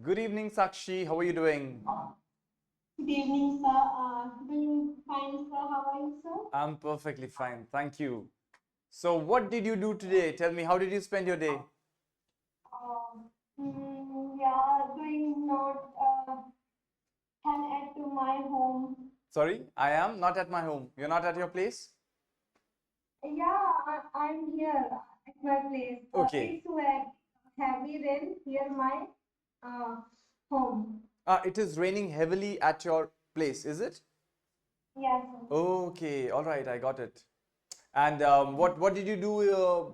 Good evening, Sakshi. How are you doing? Good evening, sir. Doing fine, sir. How are you, sir? I'm perfectly fine. Thank you. So, what did you do today? Tell me, how did you spend your day? Yeah, doing not can add to my home. Sorry, I am not at my home. You're not at your place? Yeah, I'm here at my place. Okay. It's where heavy rain near my uh, home. It is raining heavily at your place, is it? Yes, sir. Okay, all right, I got it. And what did you do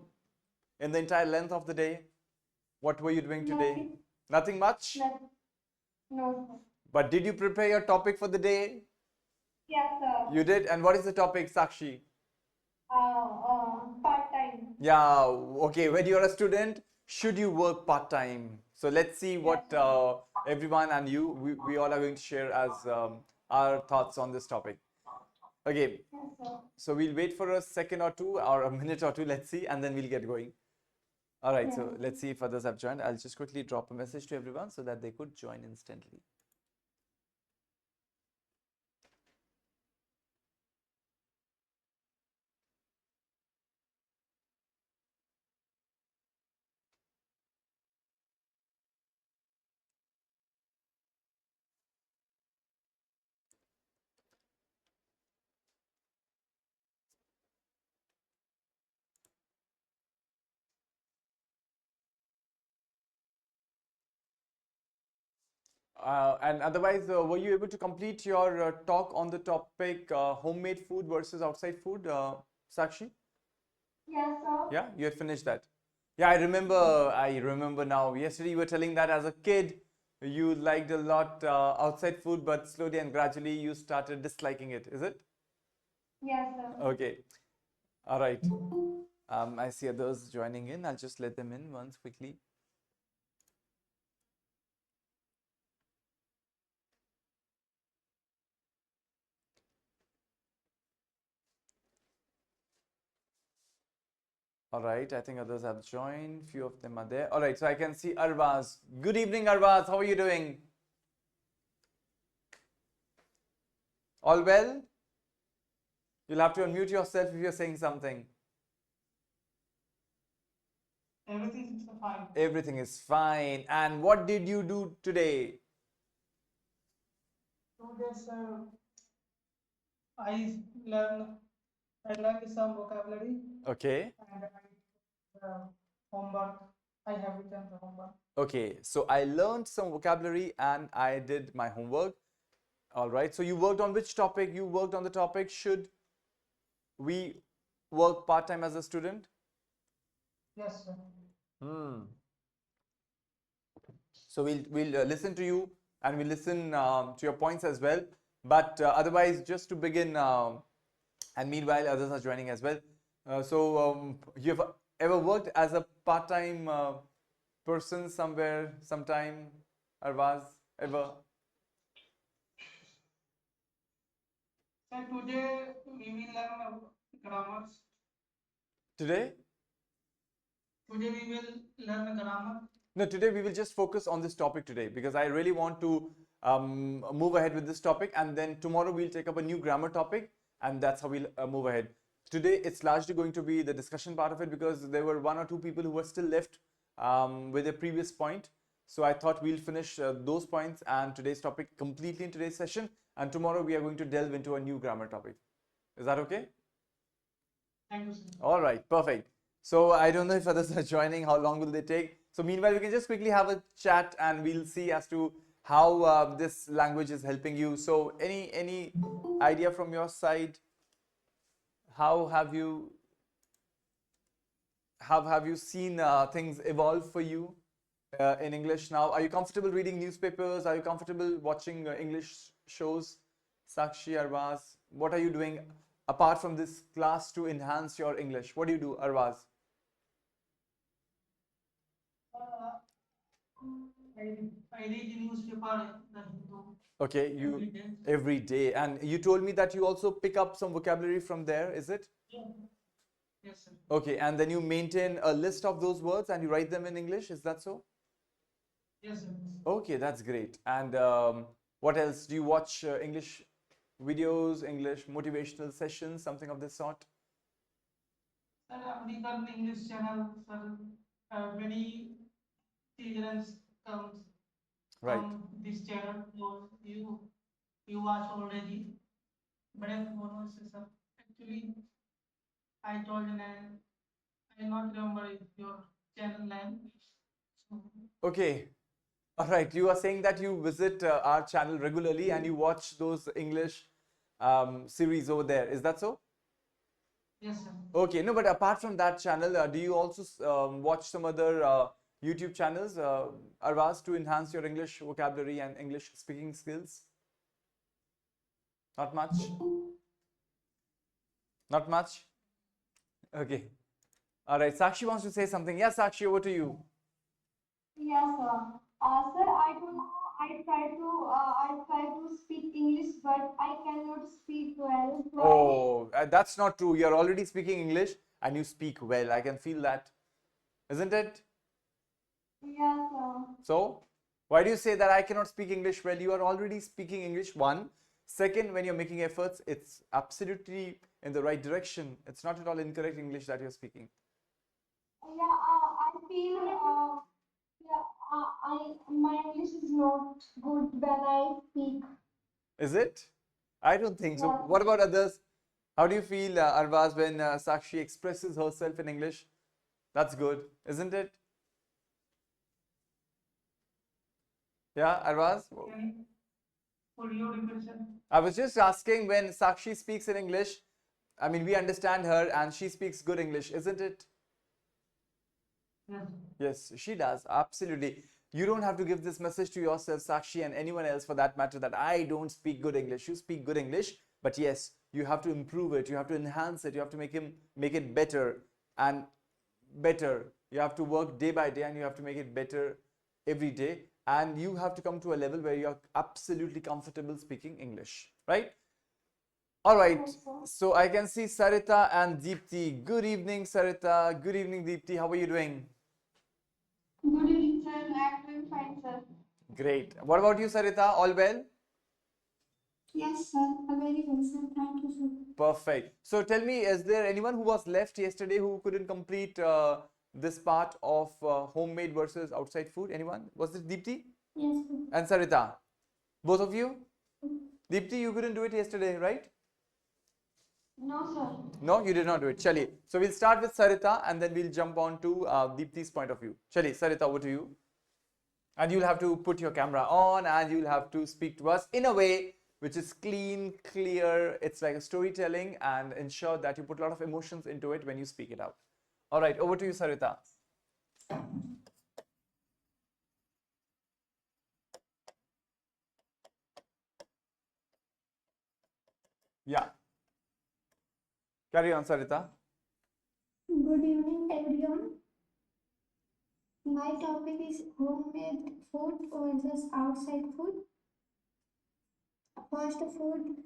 in the entire length of the day? What were you doing today? Nothing, Nothing much. nothing, no, sir. But did you prepare your topic for the day? Yes, sir. You did. And what is the topic, Sakshi? Part time. Yeah, okay. When you're a student, should you work part-time? So let's see Yes, what sir. everyone and you, we all are going to share as our thoughts on this topic. Okay, Yes, sir. so we'll wait for a second or two or a minute or two, let's see, and then we'll get going. All right, Yes. so let's see if others have joined. I'll just quickly drop a message to everyone so that they could join instantly. And otherwise, were you able to complete your talk on the topic homemade food versus outside food, Sakshi? Yes, sir. Yeah, you had finished that. Yeah, I remember. I remember now. Yesterday, you were telling that as a kid, you liked a lot outside food, but slowly and gradually, you started disliking it. Is it? Yes, sir. Okay. All right. I see others joining in. I'll just let them in once quickly. All right. I think others have joined. Few of them are there. All right. So I can see Arvaz. Good evening, Arvaz. How are you doing? All well? You'll have to unmute yourself if you're saying something. Everything is fine. Everything is fine. And what did you do today? Today, sir, I learn I learned some vocabulary Okay. and I homework. I have written the homework. Okay. So I learned some vocabulary and I did my homework. All right. So you worked on which topic? You worked on the topic, should we work part time as a student? Yes, sir. Hmm. So we'll listen to you and we'll listen to your points as well. But otherwise, just to begin, and meanwhile, others are joining as well. You have ever worked as a part-time person somewhere, sometime, Arvaz, ever? So today we will learn grammars. Today? Today we will learn grammar. No, today we will just focus on this topic today because I really want to move ahead with this topic, and then tomorrow we'll take up a new grammar topic, and that's how we'll move ahead. Today it's largely going to be the discussion part of it because there were one or two people who were still left with a previous point. So I thought we'll finish those points and today's topic completely in today's session, and tomorrow we are going to delve into a new grammar topic. Is that okay? Thank you, sir. All right, perfect. So I don't know if others are joining. How long will they take? So meanwhile, we can just quickly have a chat, and we'll see as to how this language is helping you. So any idea from your side? How have you seen things evolve for you in English now? Are you comfortable reading newspapers? Are you comfortable watching English shows? Sakshi, Arvaz, what are you doing apart from this class to enhance your English? What do you do, Arvaz? Uh, I read newspaper, the Hindu, Okay, every you day. every day, and you told me that you also pick up some vocabulary from there, is it? Yeah. Yes, sir. Okay, and then you maintain a list of those words and you write them in English, is that so? Yes, sir. Okay, that's great. And what else? Do you watch English videos, English motivational sessions, something of this sort? Sir, American English channel, sir, many children comes Right. from this channel. So you watch already. But sir, actually, I told you and I not remember your channel name. So, Okay. All right. You are saying that you visit our channel regularly and you watch those English series over there. Is that so? yes, sir. Okay. No, but apart from that channel, do you also watch some other YouTube channels, Arvaz, to enhance your English vocabulary and English speaking skills? Not much. Not much. Okay. All right. Sakshi wants to say something. Yes, Sakshi, over to you. Yes, sir. Sir, I don't know. I try to speak English, but I cannot speak well. Why? Oh, that's not true. You're already speaking English and you speak well. I can feel that, isn't it? Yes, sir. So, why do you say that I cannot speak English well? You are already speaking English, one. Second, when you're making efforts, it's absolutely in the right direction. It's not at all incorrect English that you're speaking. Yeah, I feel yeah, my English is not good when I speak. Is it? I don't think so. Yes, What about others? How do you feel, Arvaz, when Sakshi expresses herself in English? That's good, isn't it? Yeah, Arvaz? Can you for your repeat? I was just asking when Sakshi speaks in English, I mean, we understand her and she speaks good English, isn't it? Yes. Yes, she does. Absolutely. You don't have to give this message to yourself, Sakshi, and anyone else for that matter, that I don't speak good English. You speak good English, but yes, you have to improve it. You have to enhance it. You have to make it better and better. You have to work day by day and you have to make it better every day. And you have to come to a level where you are absolutely comfortable speaking English, right? All right. yes, sir. So I can see Sarita and Deepti. Good evening, Sarita. Good evening, Deepti. How are you doing? Good evening, sir. I'm doing fine, sir. Great. What about you, Sarita? All well? Yes, sir. Very well, sir. Thank you, sir. Perfect. So tell me, is there anyone who was left yesterday who couldn't complete this part of homemade versus outside food? Anyone? Was it Deepti Yes, sir. and Sarita? Both of you? Deepti, you couldn't do it yesterday, right? No, sir. No, you did not do it. Chali. So we'll start with Sarita and then we'll jump on to Deepti's point of view. Chali, Sarita, over to you. And you'll have to put your camera on and you'll have to speak to us in a way which is clean, clear. It's like a storytelling and ensure that you put a lot of emotions into it when you speak it out. All right, over to you, Sarita. Yeah, carry on, Sarita. Good evening, everyone. My topic is homemade food versus outside food. Fast food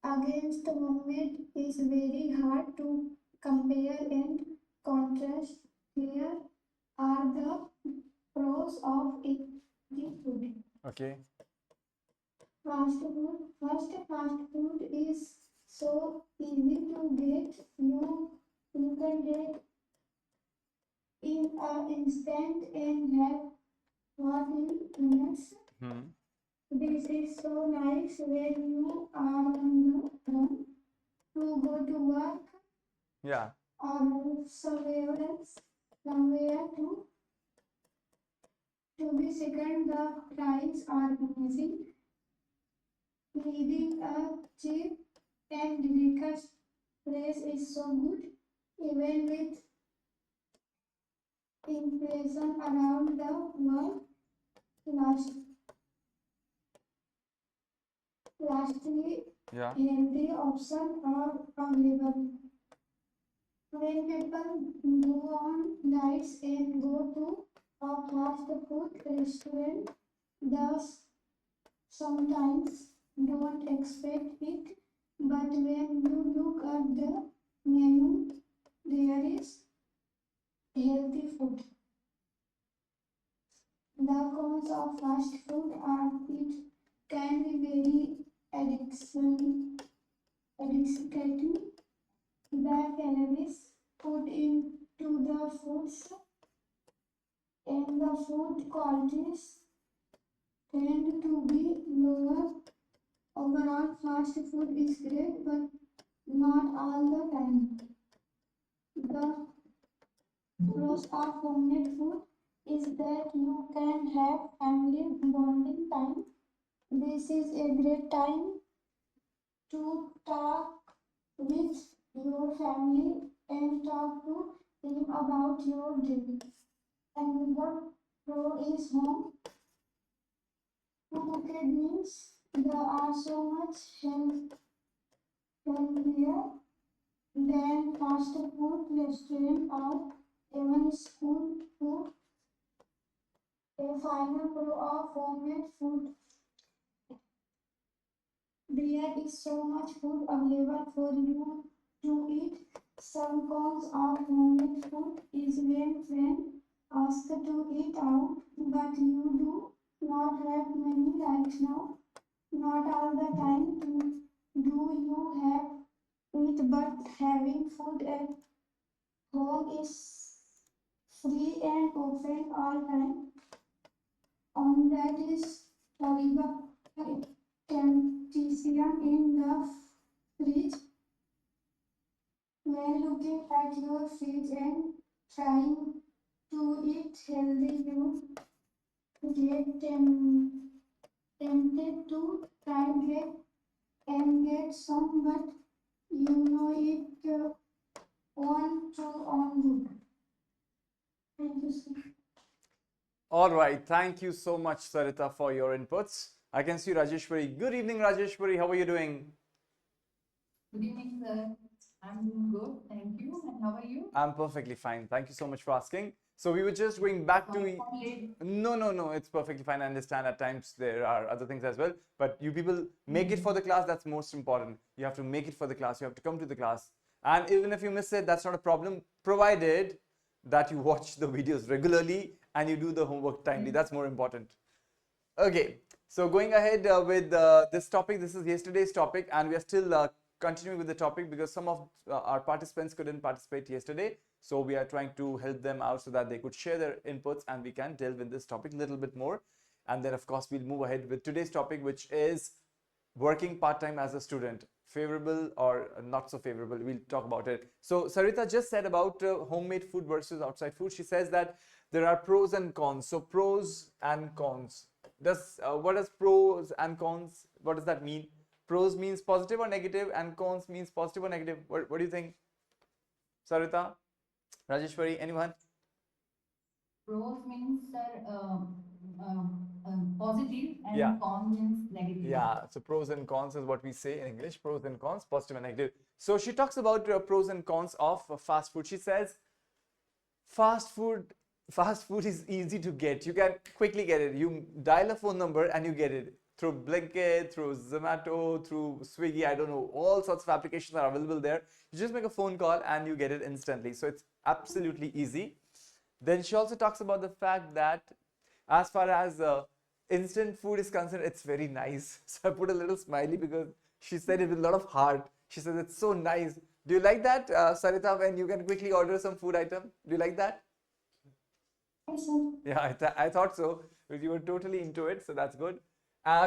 against homemade is very hard to compare and contrast. Here are the pros of each food. Okay. Fast food is so easy to get. You can get in an instant and have what in minutes. Hmm. This is so nice when you are on the run to go to work Yeah. or somewhere to be second. The prices are amazing. Leading a cheap and delicious place is so good, even with inflation around the world. Last, lastly, Yeah. healthy options are available. When people go on diets and go to a fast food restaurant, thus sometimes don't expect it, but when you look at the menu, there is healthy food. The cons consequences of fast food are it can be very addicting. The calories put into the foods and the food qualities tend to be lower. Overall, fast food is great, but not all the time. The pros of homemade food is that you can have family bonding time. This is a great time to talk with your family and talk to them about your day. Another pro is home cooked meals. There are so much healthier than fast food restaurant or even school food. A final pro of homemade food. There is so much food available for you to eat. Some cons of homemade food is when asked to eat out, but you do not have many right now. Not all the time do you have it, but having food at home is free and open all time. On that is horrible temptation in the fridge. When looking at your fridge and trying to eat healthy, you get tempted to try get some, but you know it on good. Thank you, sir. All right. Thank you so much, Sarita, for your inputs. I can see Rajeshwari. Good evening, Rajeshwari. How are you doing? Good evening, sir. I'm doing good, thank you. And how are you? I'm perfectly fine. Thank you so much for asking. So we were just going back to... Late. No, it's perfectly fine. I understand at times there are other things as well. But you people make it for the class. That's most important. You have to make it for the class. You have to come to the class. And even if you miss it, that's not a problem, provided that you watch the videos regularly and you do the homework timely. That's more important. Okay, so going ahead with this topic, this is yesterday's topic, and we are still continuing with the topic because some of our participants couldn't participate yesterday. So we are trying to help them out so that they could share their inputs and we can delve in this topic a little bit more. And then, of course, we'll move ahead with today's topic, which is working part-time as a student. Favorable or not so favorable, we'll talk about it. So Sarita just said about homemade food versus outside food. She says that there are pros and cons. So pros and cons. What does pros and cons, what does that mean? Pros means positive or negative and cons means positive or negative. What do you think? Sarita, Rajeshwari, anyone? Pros means, sir, positive, and Yeah. con means negative. Yeah, so pros and cons is what we say in English. Pros and cons, positive and negative. So she talks about pros and cons of fast food. She says fast food is easy to get. You can quickly get it. You dial a phone number and you get it through Blinkit, through Zomato, through Swiggy. I don't know, all sorts of applications are available there. You just make a phone call and you get it instantly. So it's absolutely easy. Then she also talks about the fact that as far as instant food is concerned, it's very nice. So I put a little smiley because she said it with a lot of heart. She says it's so nice. Do you like that, Sarita, when you can quickly order some food item? Do you like that? Yes, sir. Yeah, I thought so. Because you were totally into it, so that's good.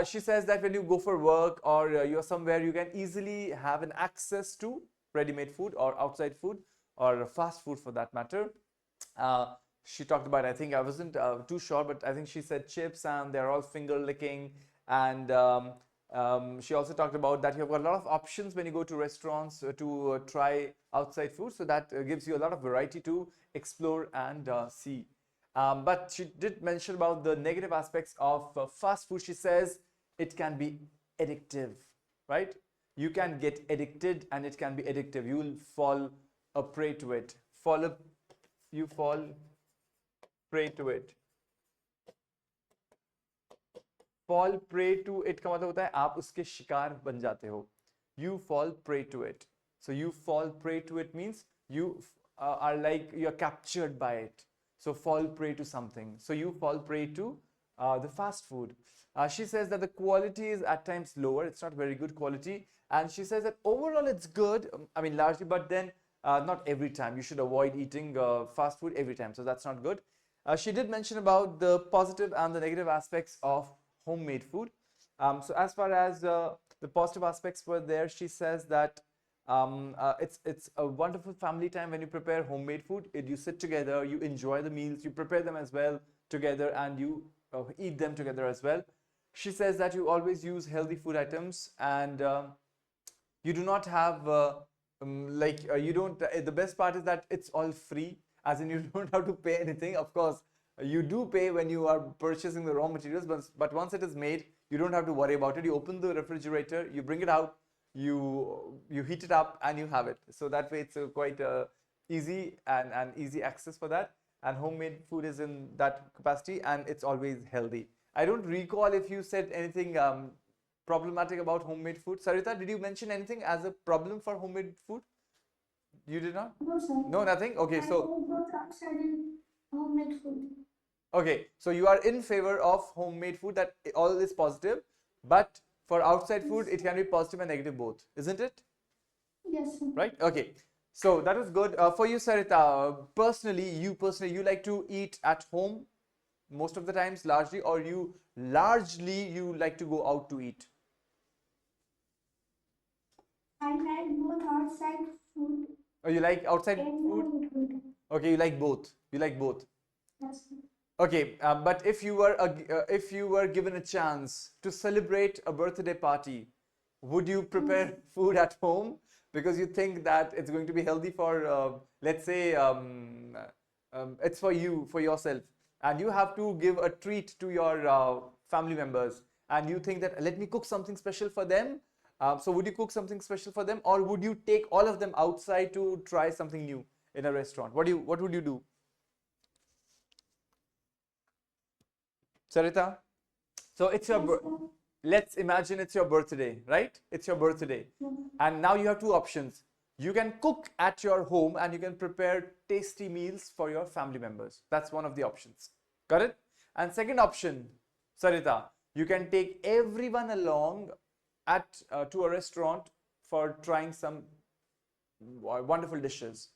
She says that when you go for work or you're somewhere, you can easily have an access to ready-made food or outside food or fast food for that matter. She talked about, I think I wasn't too sure, but I think she said chips and they're all finger licking. And she also talked about that you've got a lot of options when you go to restaurants to try outside food. So that gives you a lot of variety to explore and see. But she did mention about the negative aspects of fast food. She says it can be addictive, right? You can get addicted and it can be addictive. You will fall a prey to it. You fall prey to it. Fall prey to it का मतलब होता है आप उसके शिकार बन जाते हो. You fall prey to it. So you fall prey to it means you are like you're captured by it. So fall prey to something. So you fall prey to the fast food. She says that the quality is at times lower. It's not very good quality, and she says that overall it's good. I mean, largely, but then not every time. You should avoid eating fast food every time. So that's not good. She did mention about the positive and the negative aspects of homemade food. So as far as the positive aspects were there, she says that it's a wonderful family time when you prepare homemade food. You sit together, you enjoy the meals, you prepare them as well together, and you eat them together as well. She says that you always use healthy food items, and you do not have you don't the best part is that it's all free, as in you don't have to pay anything. Of course, you do pay when you are purchasing the raw materials, but once it is made, you don't have to worry about it. You open the refrigerator, you bring it out, you heat it up, and you have it. So that way it's quite easy and easy access for that. And homemade food is in that capacity, and it's always healthy. I don't recall if you said anything problematic about homemade food. Sarita, did you mention anything as a problem for homemade food? You did not? No, sir. No, nothing? Okay, I so like both outside and homemade food. okay, so you are in favor of homemade food, that all is positive, but for outside food it can be positive and negative both, isn't it? Yes, sir. Right? Okay. So that was good. For you, Sarita, personally, you like to eat at home most of the times, largely, or you like to go out to eat? I like both outside food Or you like outside and food? homemade food. Okay, you like both. You like both. Yes, sir. Okay, but if you were given a chance to celebrate a birthday party, would you prepare food at home because you think that it's going to be healthy for, let's say, it's for you, for yourself, and you have to give a treat to your family members, and you think that let me cook something special for them. So would you cook something special for them, or would you take all of them outside to try something new in a restaurant? What would you do, Sarita? So it's your Yes, sir. let's imagine it's your birthday, right? It's your birthday. Yes. And now you have two options. You can cook at your home and you can prepare tasty meals for your family members. That's one of the options. Got it? And second option, Sarita, you can take everyone along at to a restaurant for trying some wonderful dishes.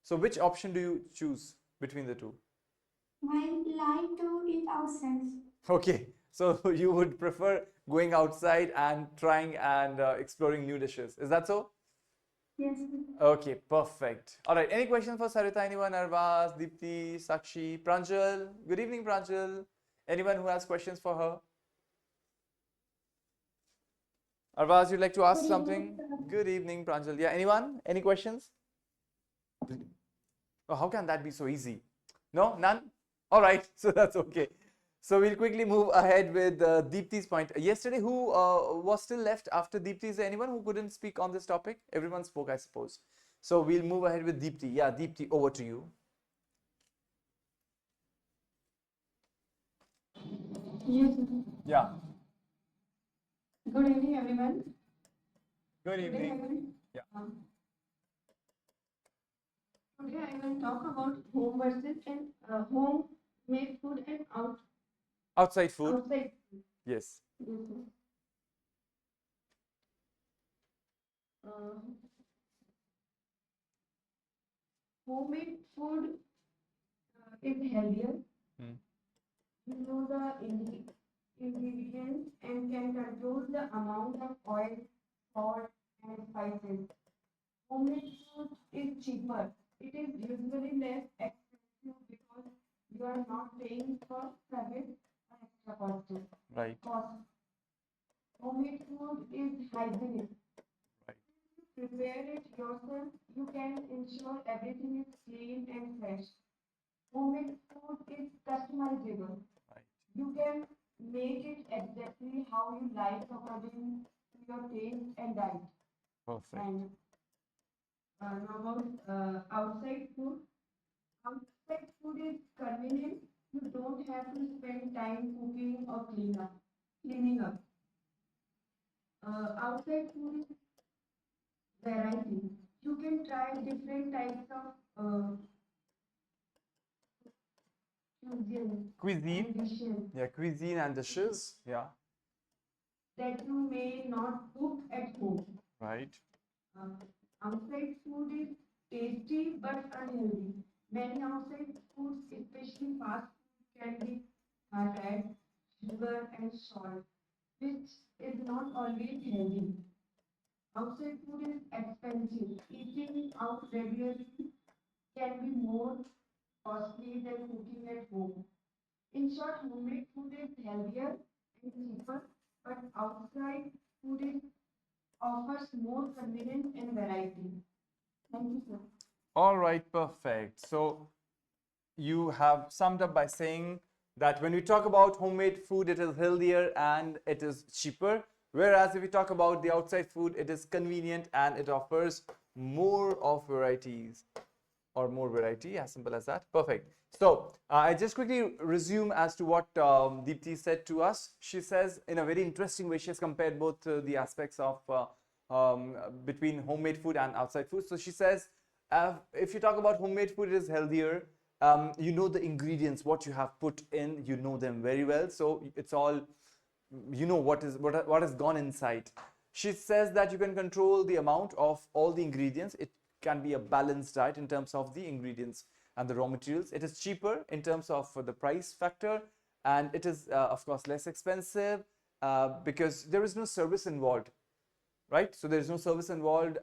So which option do you choose between the two? I like to eat outside. Okay, so you would prefer going outside and trying and exploring new dishes. Is that so? Yes, sir. Okay, perfect. All right, any questions for Sarita? Anyone? Arvaz, Deepti, Sakshi, Pranjal? Good evening, Pranjal. Anyone who has questions for her? Arvaz, you'd like to ask Good something? evening, sir. Good evening, Pranjal. Yeah, anyone? Any questions? Oh, how can that be so easy? No, none? All right, so that's okay. So we'll quickly move ahead with Deepti's point. Yesterday, who was still left after Deepti? Is there anyone who couldn't speak on this topic? Everyone spoke, I suppose. So we'll move ahead with Deepti. Yeah, Deepti, over to you. Yes, sir. Yeah. Good evening, everyone. Good Today I evening. will, Yeah. today I will talk about home versus and homemade food and Outside food. outside food. Yes. Yes, sir. Uh, Homemade food is healthier. Hmm. You know the ingredients and can control the amount of oil, salt, and spices. Homemade food is cheaper. It is usually less expensive because you are not paying for service or extra Right. cost. Homemade food is hygienic. Right. Prepare it yourself. You can ensure everything is clean and fresh. Homemade food is customizable. Right. You can make it exactly how you like according to your taste and diet. Perfect. And now about outside food. Outside food is convenient. You don't have to spend time cooking or cleaning up. Outside food is variety. You can try different types of Cuisine. and dishes Yeah, cuisine and dishes. Yeah, that you may not cook at home. right. Uh, Outside food is tasty but unhealthy. Many outside foods, especially fast food, can be fat, sugar, and salt, which is not always healthy. Outside food is expensive. Eating out regularly can be more costly than cooking at home. In short, homemade food is healthier and cheaper, but outside food is offers more convenience and variety. Thank you, sir. All right, perfect. So you have summed up by saying that when we talk about homemade food, it is healthier and it is cheaper. Whereas if we talk about the outside food, it is convenient and it offers more of varieties or more variety, as simple as that. Perfect. So I just quickly resume as to what Deepthi said to us. She says in a very interesting way, she has compared both the aspects of between homemade food and outside food. So she says, if you talk about homemade food, it is healthier. You know the ingredients, what you have put in, you know them very well. So it's all, you know what has gone inside. She says that you can control the amount of all the ingredients. It can be a balanced diet in terms of the ingredients and the raw materials. It is cheaper in terms of the price factor, and it is of course less expensive because there is no service involved, right? So there is no service involved,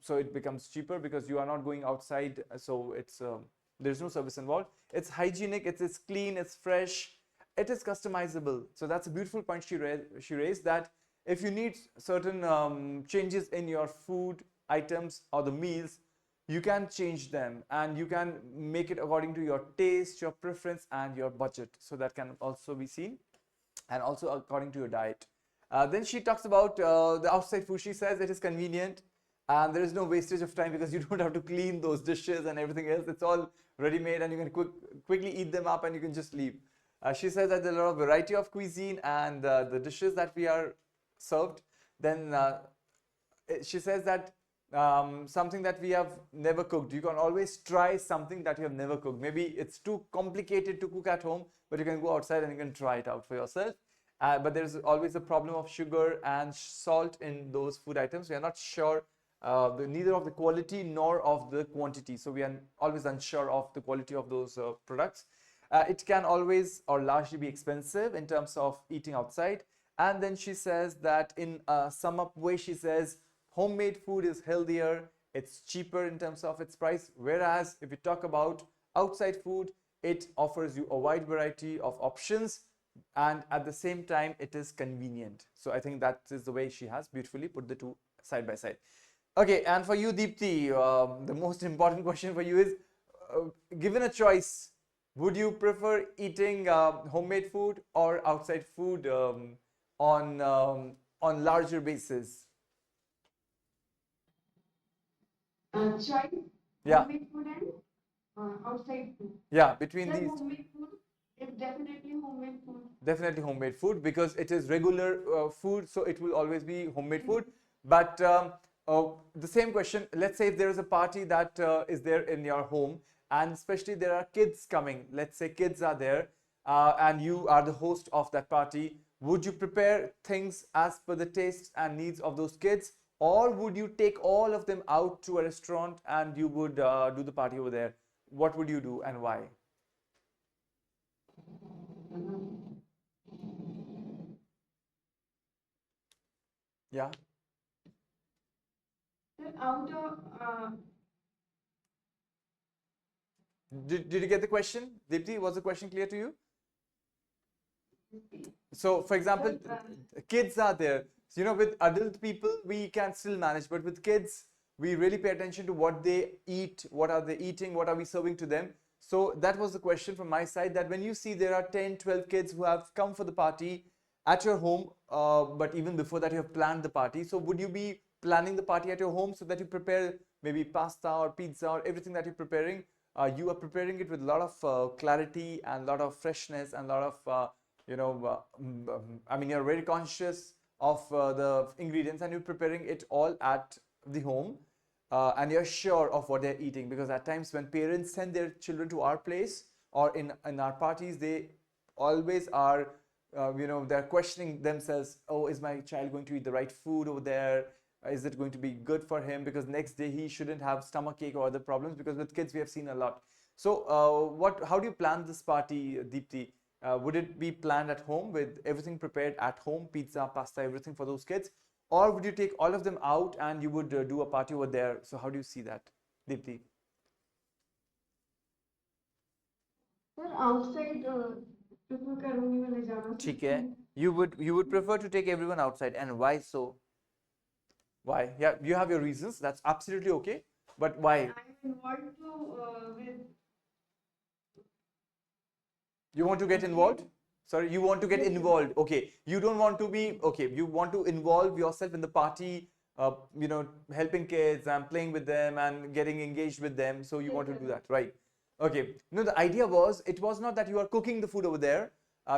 so it becomes cheaper because you are not going outside. So it's there's no service involved. It's hygienic, it's clean, it's fresh, it is customizable. So that's a beautiful point she raised, that if you need certain changes in your food items or the meals, you can change them and you can make it according to your taste, your preference, and your budget. So that can also be seen, and also according to your diet. Then she talks about the outside food. She says it is convenient and there is no wastage of time because you don't have to clean those dishes and everything else. It's all ready made and you can quickly eat them up and you can just leave. She says that there's a lot of variety of cuisine and the dishes that we are served. Then she says that something that we have never cooked, you can always try something that you have never cooked. Maybe it's too complicated to cook at home, but you can go outside and you can try it out for yourself. But there's always a problem of sugar and salt in those food items. We are not sure neither of the quality nor of the quantity, so we are always unsure of the quality of those products. It can always or largely be expensive in terms of eating outside. And then she says that in a sum up way, she says homemade food is healthier, it's cheaper in terms of its price, whereas if we talk about outside food, it offers you a wide variety of options and at the same time it is convenient. So I think that is the way she has beautifully put the two side by side. Okay, and for you, Deepthi, the most important question for you is, given a choice, would you prefer eating homemade food or outside food on larger basis? Choice, Yeah, homemade food and outside food. yeah, between Sir, these, homemade food is definitely homemade food. definitely homemade food because it is regular food, so it will always be homemade food. But the same question, let's say if there is a party that is there in your home, and especially there are kids coming, let's say kids are there, and you are the host of that party, would you prepare things as per the tastes and needs of those kids, or would you take all of them out to a restaurant and you would do the party over there? What would you do and why? Yeah. Sir, out of Did you get the question? Dipti, was the question clear to you? So, for example, sir, kids are there. So, with adult people, we can still manage, but with kids, we really pay attention to what they eat, what are they eating, what are we serving to them. So, that was the question from my side, that when you see there are 10, 12 kids who have come for the party at your home, but even before that, you have planned the party. So, would you be planning the party at your home so that you prepare maybe pasta or pizza or everything that you're preparing? You are preparing it with a lot of clarity and a lot of freshness and a lot of I mean, you're very conscious of the ingredients and you're preparing it all at the home, and you're sure of what they're eating, because at times when parents send their children to our place or in our parties, they always are, they're questioning themselves. Oh, is my child going to eat the right food over there? Is it going to be good for him? Because next day he shouldn't have stomach ache or other problems. Because with kids we have seen a lot. So, how do you plan this party, Deepti? Would it be planned at home with everything prepared at home, pizza, pasta, everything for those kids? Or would you take all of them out and you would do a party over there? So how do you see that, Deepti? Sir, outside prefer करूँगी मैं ले जाना ठीक है. You would prefer to take everyone outside, and why so? Why? Yeah, you have your reasons. That's absolutely okay. But why? I'm involved with You want to get involved? Sorry, you want to get involved. Okay. You don't want to be, okay. You want to involve yourself in the party, helping kids and playing with them and getting engaged with them. So you want to do that, right? Okay. No, the idea was, it was not that you are cooking the food over there.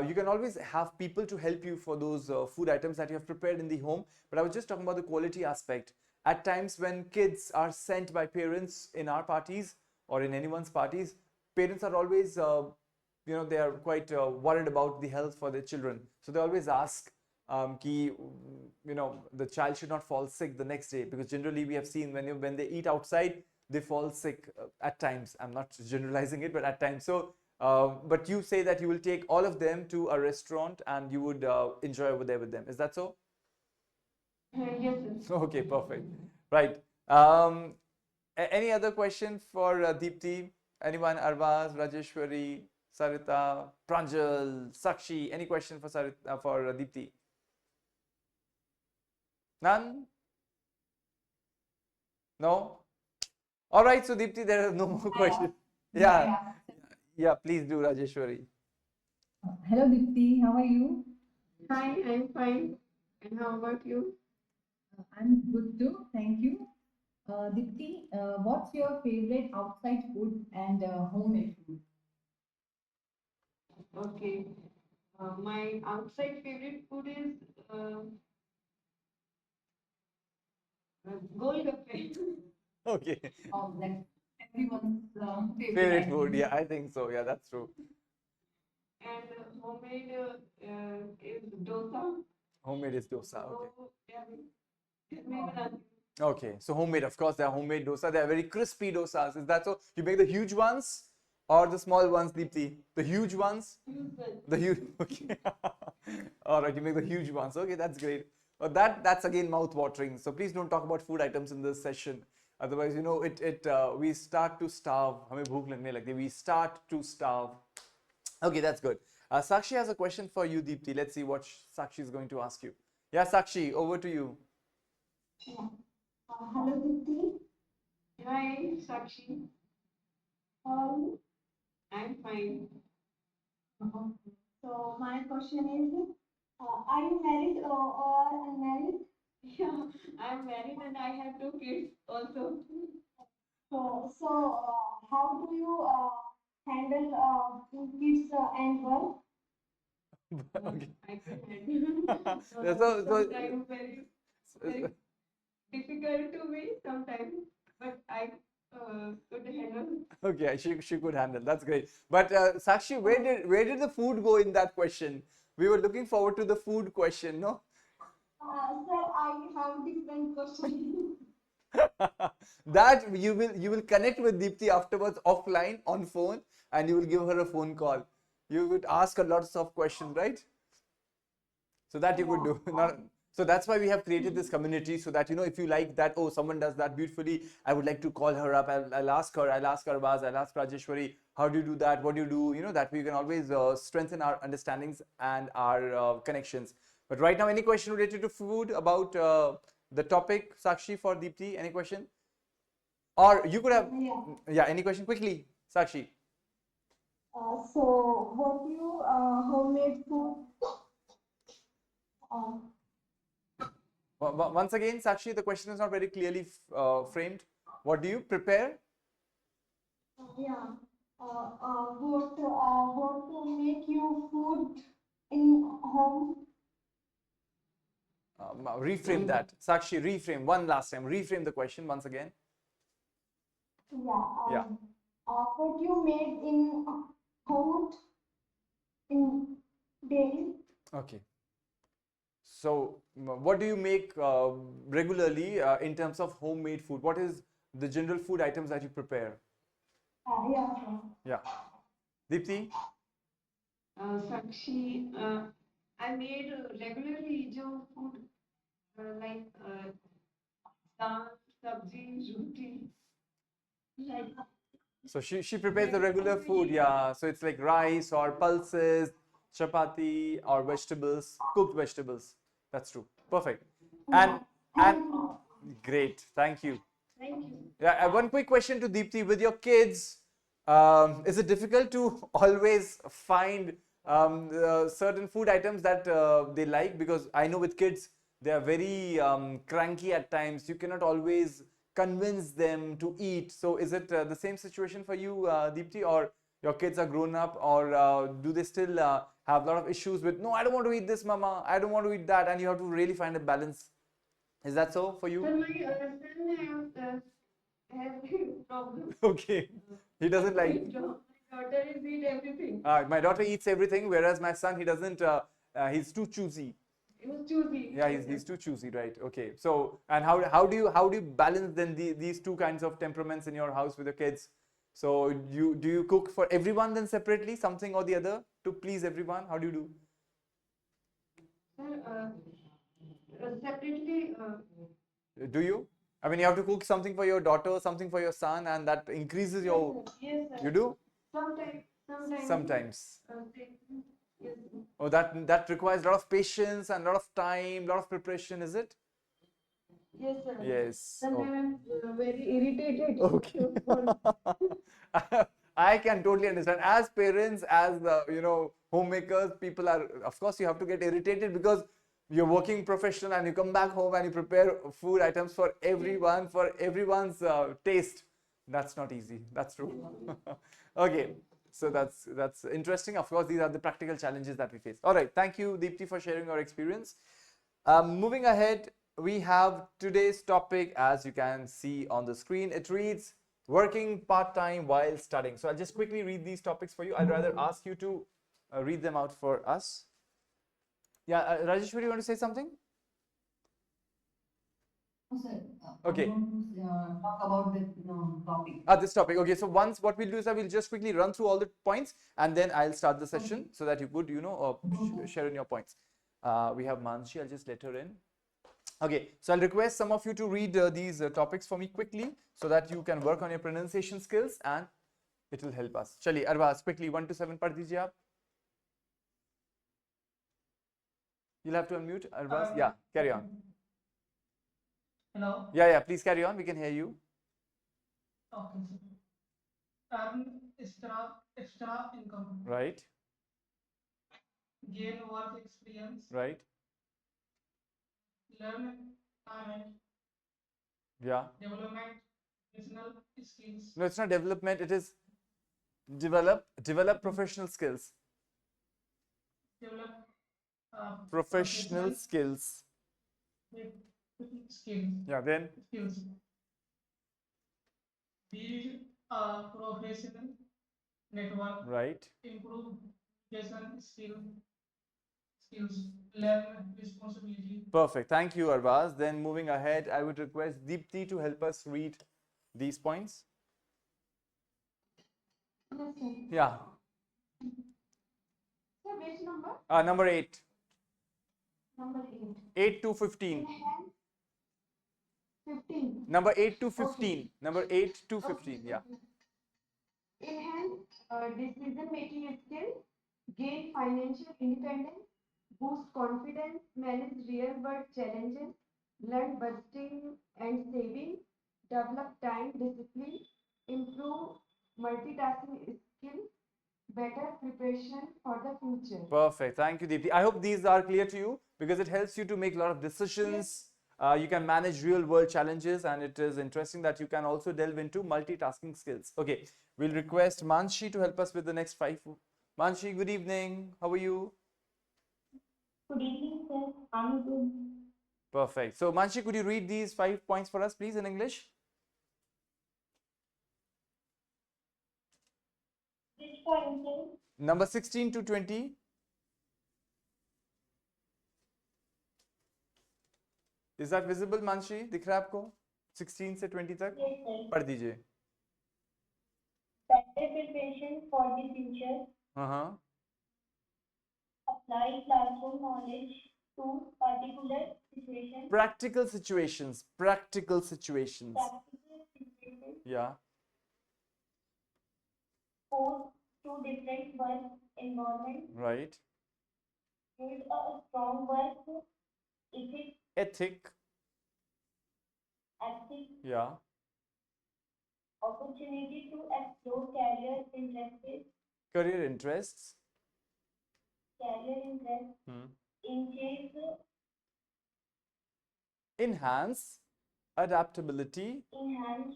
You can always have people to help you for those food items that you have prepared in the home. But I was just talking about the quality aspect. At times when kids are sent by parents in our parties or in anyone's parties, parents are always, they are quite worried about the health for their children. So they always ask, the child should not fall sick the next day, because generally we have seen when they eat outside, they fall sick at times. I'm not generalizing it, but at times. So, but you say that you will take all of them to a restaurant and you would enjoy over there with them. Is that so? yes, sir. Okay, perfect. Right. Any other question for Deepti? Anyone? Arvaz, Rajeshwari, Sarita, Pranjal, Sakshi. Any question for Deepti? None? No? All right. So Deepti, there are no more questions. Yeah. Yeah. Please do, Rajeshwari. Hello Dipti, how are you? Hi, I'm fine. And how about you? I'm good too, thank you. Dipti, what's your favorite outside food and homemade food? Okay. My outside favorite food is golgappe. Okay. Oh, like everyone's Favorite I food. think. Yeah, I think so. Yeah, that's true. And homemade is dosa. Homemade is dosa. Okay. So, yeah, मैं बनाती हूँ. Okay. So homemade, of course, they are homemade dosa. They are very crispy dosas. Is that so? You make the huge ones or the small ones, Deepti? The huge ones? Usual. The huge. Okay. All right. You make the huge ones. Okay, that's great. But that's again mouth watering. So please don't talk about food items in this session. Otherwise, we start to starve. हमें भूख लगने लगती है. We start to starve. Okay, that's good. Sakshi has a question for you, Deepti. Let's see what Sakshi is going to ask you. Yeah, Sakshi, over to you. Yeah. Hello, Dipti. Hi, Sakshi. How are you? I'm fine. So my question is, are you married or unmarried? Yeah, I'm married and I have two kids also. So how do you handle kids and work? Okay. I can handle. So, Sometimes very difficult to me sometimes, but I could handle. okay, she could handle. That's great. But Sakshi, where did the food go in that question? We were looking forward to the food question, no? Sir, I have different question. That you will connect with Deepti afterwards offline on phone, and you will give her a phone call. You would ask her lots of questions, right? So that you could do. So that's why we have created this community, so that if you like that, oh, someone does that beautifully, I would like to call her up. I'll ask her. I'll ask Arbaz. I'll ask Rajeshwari. How do you do that? What do you do? That we can always strengthen our understandings and our connections. But right now, any question related to food about the topic, Sakshi, for Deepti? Any question? Or you could have, Yeah. any question quickly, Sakshi? So what you homemade food? Once again, Sakshi, the question is not very clearly framed. What do you prepare? Yeah. What to make you food in home? Reframe that. Sakshi, reframe one last time. Reframe the question once again. Yeah. Yeah. What you made in food in daily. Okay. So, what do you make regularly in terms of homemade food? What is the general food items that you prepare? Yeah, sir. Yeah. Deepti? Sakshi, I made regularly jo food like dal, sabji, roti, like So she prepares the regular regular food, daily. yeah. So it's like rice or pulses, chapati or vegetables, cooked vegetables. That's true. Perfect. And and Thank you. great. Thank you. Thank you. Yeah, one quick question to Deepti. With your kids, is it difficult to always find certain food items that they like? Because I know with kids, they are very cranky at times. You cannot always convince them to eat. So, is it the same situation for you, Deepti, or your kids are grown up, or do they still have a lot of issues with, no, I don't want to eat this, mama, I don't want to eat that, and you have to really find a balance? Is that so for you? Sir, my son have problem. Okay. He doesn't My like. daughter is eat everything. My daughter eats everything, whereas my son, he doesn't. He's too choosy. He was choosy. Yeah, he's too choosy, right? Okay. So, and how do you balance then these two kinds of temperaments in your house with your kids? So, do you cook for everyone then separately, something or the other, to please everyone? How do you do? Sir, separately, Do you? I mean, you have to cook something for your daughter, something for your son, and that increases your. yes, sir. You do? Sometimes, Sometimes. yes, Oh, that requires a lot of patience and a lot of time, a lot of preparation, is it? yes, sir. Yes. Oh. Sometimes I'm very irritated. Okay. I can totally understand. As parents, as homemakers, people are, of course, you have to get irritated because you're working professional and you come back home and you prepare food items for everyone, for everyone's taste. That's not easy. That's true. Okay. So that's interesting. Of course, these are the practical challenges that we face. All right. Thank you, Deepti, for sharing your experience. Moving ahead, we have today's topic, as you can see on the screen. It reads working part-time while studying. So I'll just quickly read these topics for you. I'd rather ask you to read them out for us. Yeah, Rajeshwari, you want to say something? No, sir. Okay. I want to talk about the topic. This topic. Okay, so once what we'll do is that we'll just quickly run through all the points and then I'll start the session so that you could, share in your points. We have Manshi. I'll just let her in. Okay, so I'll request some of you to read these topics for me quickly so that you can work on your pronunciation skills and it will help us. Chaliye, Arvaz, quickly 1 to 7 पढ़ दीजिए आप. You'll have to unmute, Arvaz. Yeah, carry on. Hello. Yeah, please carry on. We can hear you. Okay. Earn extra income. Right, Gain work experience. right. Learn talent. Yeah. Development professional skills. No, it's not development. It is develop professional skills. Develop Professional skills. skills. Yeah, then. Skills. Build a professional network. Right. Improve communication skills. Learn responsibility. Perfect. Thank you, Arvaz. Then moving ahead, I would request Deepti to help us read these points. Yes, sir. Yeah. So which number? Number 8. Number 8. 8 to 15. In hand, 15. Number 8 to Okay. 15. Number 8 to 15. Yeah. In hand, decision-making skill, gain financial independence, boost confidence, manage real-world challenges, learn budgeting and saving, develop time discipline, improve multitasking skills, better preparation for the future. Perfect. Thank you, Deepti. I hope these are clear to you because it helps you to make a lot of decisions. You can manage real world challenges, and it is interesting that you can also delve into multitasking skills. Okay, we'll request Manshi to help us with the next 5. Manshi, good evening. How are you? Good evening, sir. I'm good. Perfect. So, Manshi, could you read these 5 points for us, please, in English? Which for instance. Number 16 to 20. Is that visible, Manshi? दिख रहा है आपको? 16 से 20 तक? Yes, sir. पढ़ दीजिए. Better preparation for the future. Apply classroom knowledge to particular situations. Practical situations. Practical situations. Practical situations. Yeah. Pose to different work environments. Right. Build a strong work ethic. Ethic. Yeah. Opportunity to explore career interests. Career interests. Career interests. Enhance adaptability. Enhance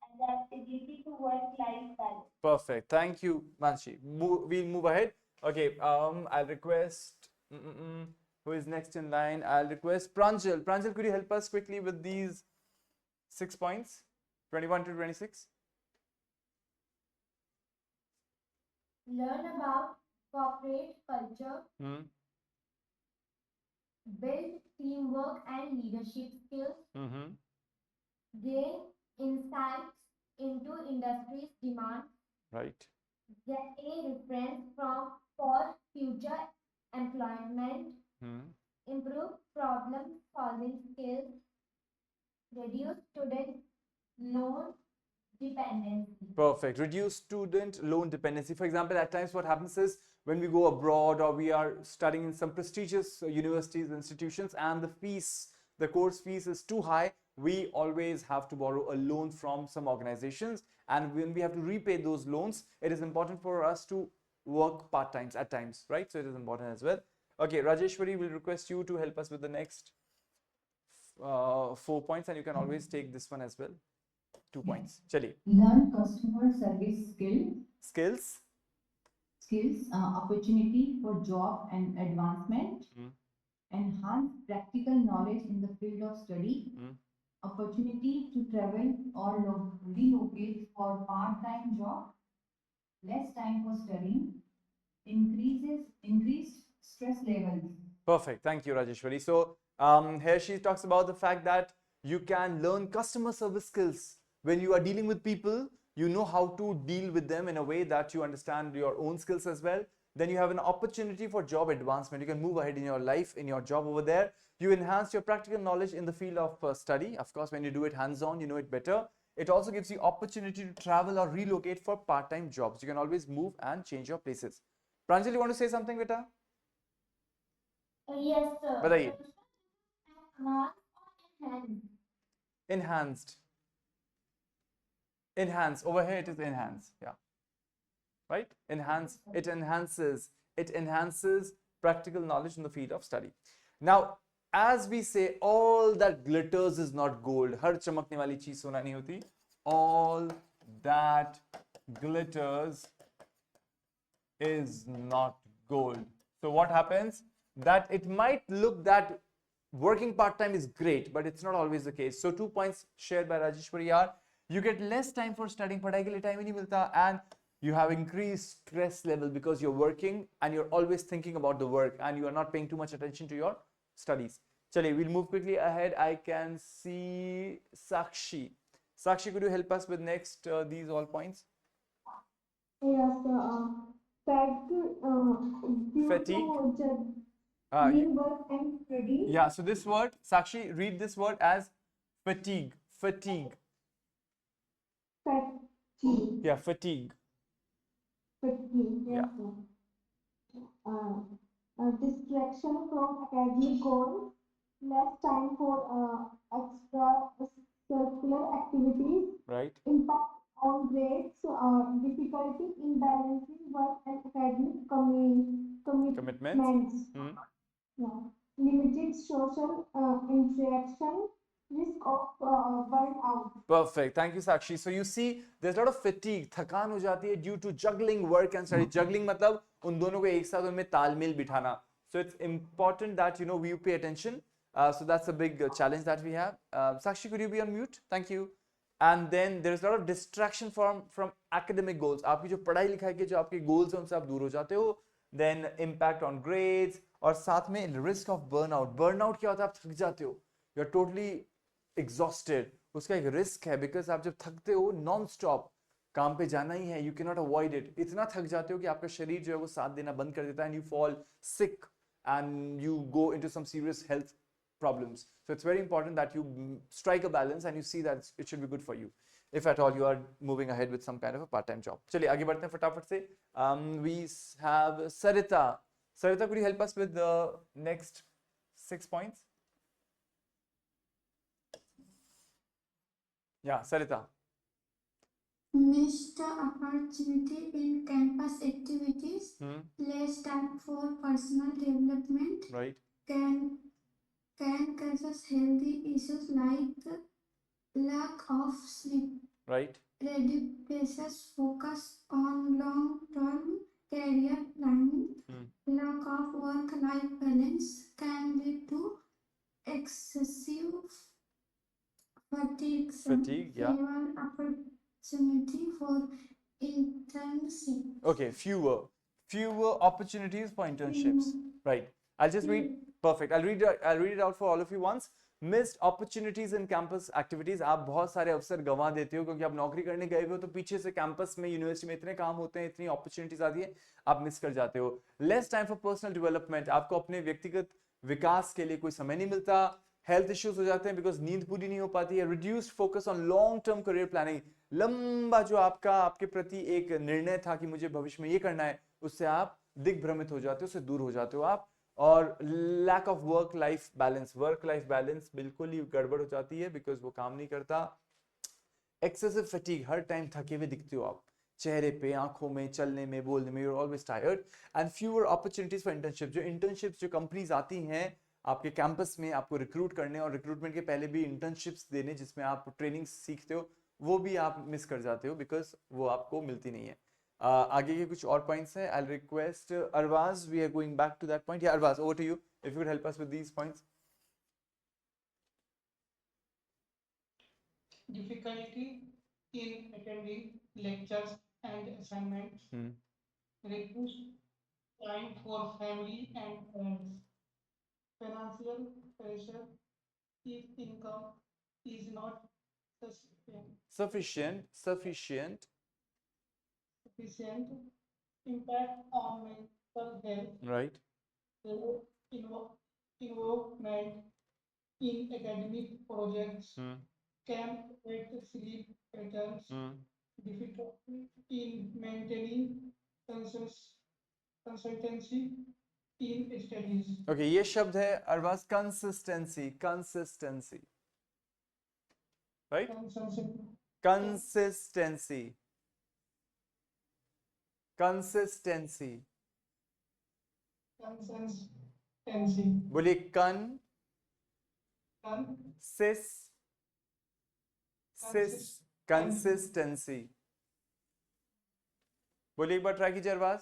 adaptability to work-life balance. Perfect. Thank you, Manshi. We'll move ahead. Okay. I'll request. Who is next in line? I'll request Pranjal. Pranjal, could you help us quickly with these 6 points? 21 to 26. Learn about corporate culture, build teamwork and leadership skills, gain insights into industry's demand, Right. get a reference for future employment, improve problem solving skills, reduce student loan dependency. Perfect. Reduce student loan dependency. For example, at times what happens is when we go abroad or we are studying in some prestigious universities, institutions, and the course fees is too high, we always have to borrow a loan from some organizations. And when we have to repay those loans, it is important for us to work part-times at times, right? So it is important as well. Okay, Rajeshwari, will request you to help us with the next 4 points, and you can always take this one as well. 2 points. Chaliye. Learn customer service Skills. Opportunity for job and advancement, enhance practical knowledge in the field of study, opportunity to travel or relocate for part-time job, less time for studying, increased stress levels. Perfect. Thank you, Rajeshwari. So here she talks about the fact that you can learn customer service skills. When you are dealing with people, you know how to deal with them in a way that you understand your own skills as well. Then you have an opportunity for job advancement. You can move ahead in your life, in your job over there. You enhance your practical knowledge in the field of study. Of course, when you do it hands-on, you know it better. It also gives you opportunity to travel or relocate for part-time jobs. You can always move and change your places. Pranjal, you want to say something, beta? Yes, sir. Bataiye. Enhance. Enhance. Over here it is enhance. Yeah. Right? Enhance. It enhances practical knowledge in the field of study. Now, as we say, all that glitters is not gold. Har chamakne wali cheez sona nahi hoti. All that glitters is not gold. So what happens? That it might look that working part-time is great, but it's not always the case. So 2 points shared by Rajeshwari are, you get less time for studying, padhai ke liye time hi nahi milta, and you have increased stress level because you're working and you're always thinking about the work and you are not paying too much attention to your studies. Chale, we'll move quickly ahead. I can see Sakshi. Sakshi, could you help us with next these all points? Yes, Fatigue. Work and study. Yeah, so this word, Sakshi, read this word as fatigue. Fatigue. Fatigue. Yeah, fatigue. Fatigue. Yes, sir. Distraction from academic goals. Less time for extracurricular activities. Right. Impact on grades. Difficulty in balancing work and academic commitments. Yeah. Limited social interaction, risk of burnout. Perfect. Thank you, Sakshi. So you see, there's a lot of fatigue. थकान हो जाती है due to juggling work and study. Juggling मतलब उन दोनों को एक साथ उनमें तालमेल बिठाना. So it's important that we pay attention. So that's a big challenge that we have. Sakshi, could you be on mute? Thank you. and then there is a lot of distraction from academic goals. आपकी जो पढ़ाई लिखाई के जो आपके goals हैं उनसे आप दूर हो जाते हो. Then impact on grades, और साथ में risk of burnout. Burnout क्या होता है? आप थक जाते हो, you are totally exhausted. उसका एक risk है, because आप जब थकते हो non stop काम पे जाना ही है, you cannot avoid it. इतना थक जाते हो कि आपका शरीर जो है वो साथ देना बंद कर देता है, and you fall sick and you go into some serious health problems. So it's very important that you strike a balance and you see that it should be good for you, if at all you are moving ahead with some kind of a part-time job. चलिए आगे बढ़ते हैं फटाफट से. We have Sarita. Sarita, could you help us with the next 6 points? Yeah, Sarita. Missed opportunity in campus activities, less time for personal development, Right. can cause healthy issues like lack of sleep, Right. reduces focus on long-term career planning, lack of work-life balance can lead to excessive fatigue, Yeah. fewer opportunity for internship. Okay, fewer opportunities for internships. Right. I'll just read. Perfect. I'll read it out for all of you once. Missed opportunities in campus activities. आप बहुत सारे अवसर गंवा देते हो क्योंकि आप नौकरी करने गए हुए हो, तो पीछे से कैंपस में यूनिवर्सिटी में इतने काम होते हैं, इतनी अपॉर्चुनिटीज आती है, आप मिस कर जाते हो. Less time for personal development. आपको अपने व्यक्तिगत विकास के लिए कोई समय नहीं मिलता. हेल्थ इश्यूज हो जाते हैं बिकॉज नींद पूरी नहीं हो पाती है. Reduced focus on long term career planning. लंबा जो आपका आपके प्रति एक निर्णय था कि मुझे भविष्य में ये करना है, उससे आप दिग्भ्रमित हो जाते हो, उससे दूर हो जाते हो आप. और lack of work life balance बिल्कुल ही गड़बड़ हो जाती है बिकॉज वो काम नहीं करता. Excessive fatigue. हर टाइम थके हुए दिखते हो आप, चेहरे पे, आंखों में, चलने में, बोलने में, you are always tired. And fewer opportunities for internship. जो इंटर्नशिप्स जो कंपनीज आती हैं आपके कैंपस में आपको रिक्रूट करने, और रिक्रूटमेंट के पहले भी इंटर्नशिप्स देने जिसमें आप ट्रेनिंग सीखते हो, वो भी आप मिस कर जाते हो बिकॉज वो आपको मिलती नहीं है. आगे के कुछ और पॉइंट्स हैं. I request Arbaz, we are going back to that point. Yeah Arbaz, over to you if you could help us with these points. Difficulty in attending lectures and assignments, reduced time for family and friends, financial pressure if income is not sufficient, impact on mental health, right, involvement in academic projects, can affect sleep patterns, difficulty in maintaining consistency in studies. Okay, ये शब्द है Arbaaz, consistency, right? Consistency. बोलिए consistency. बोलिए एक बार try कीजिए Arbaaz.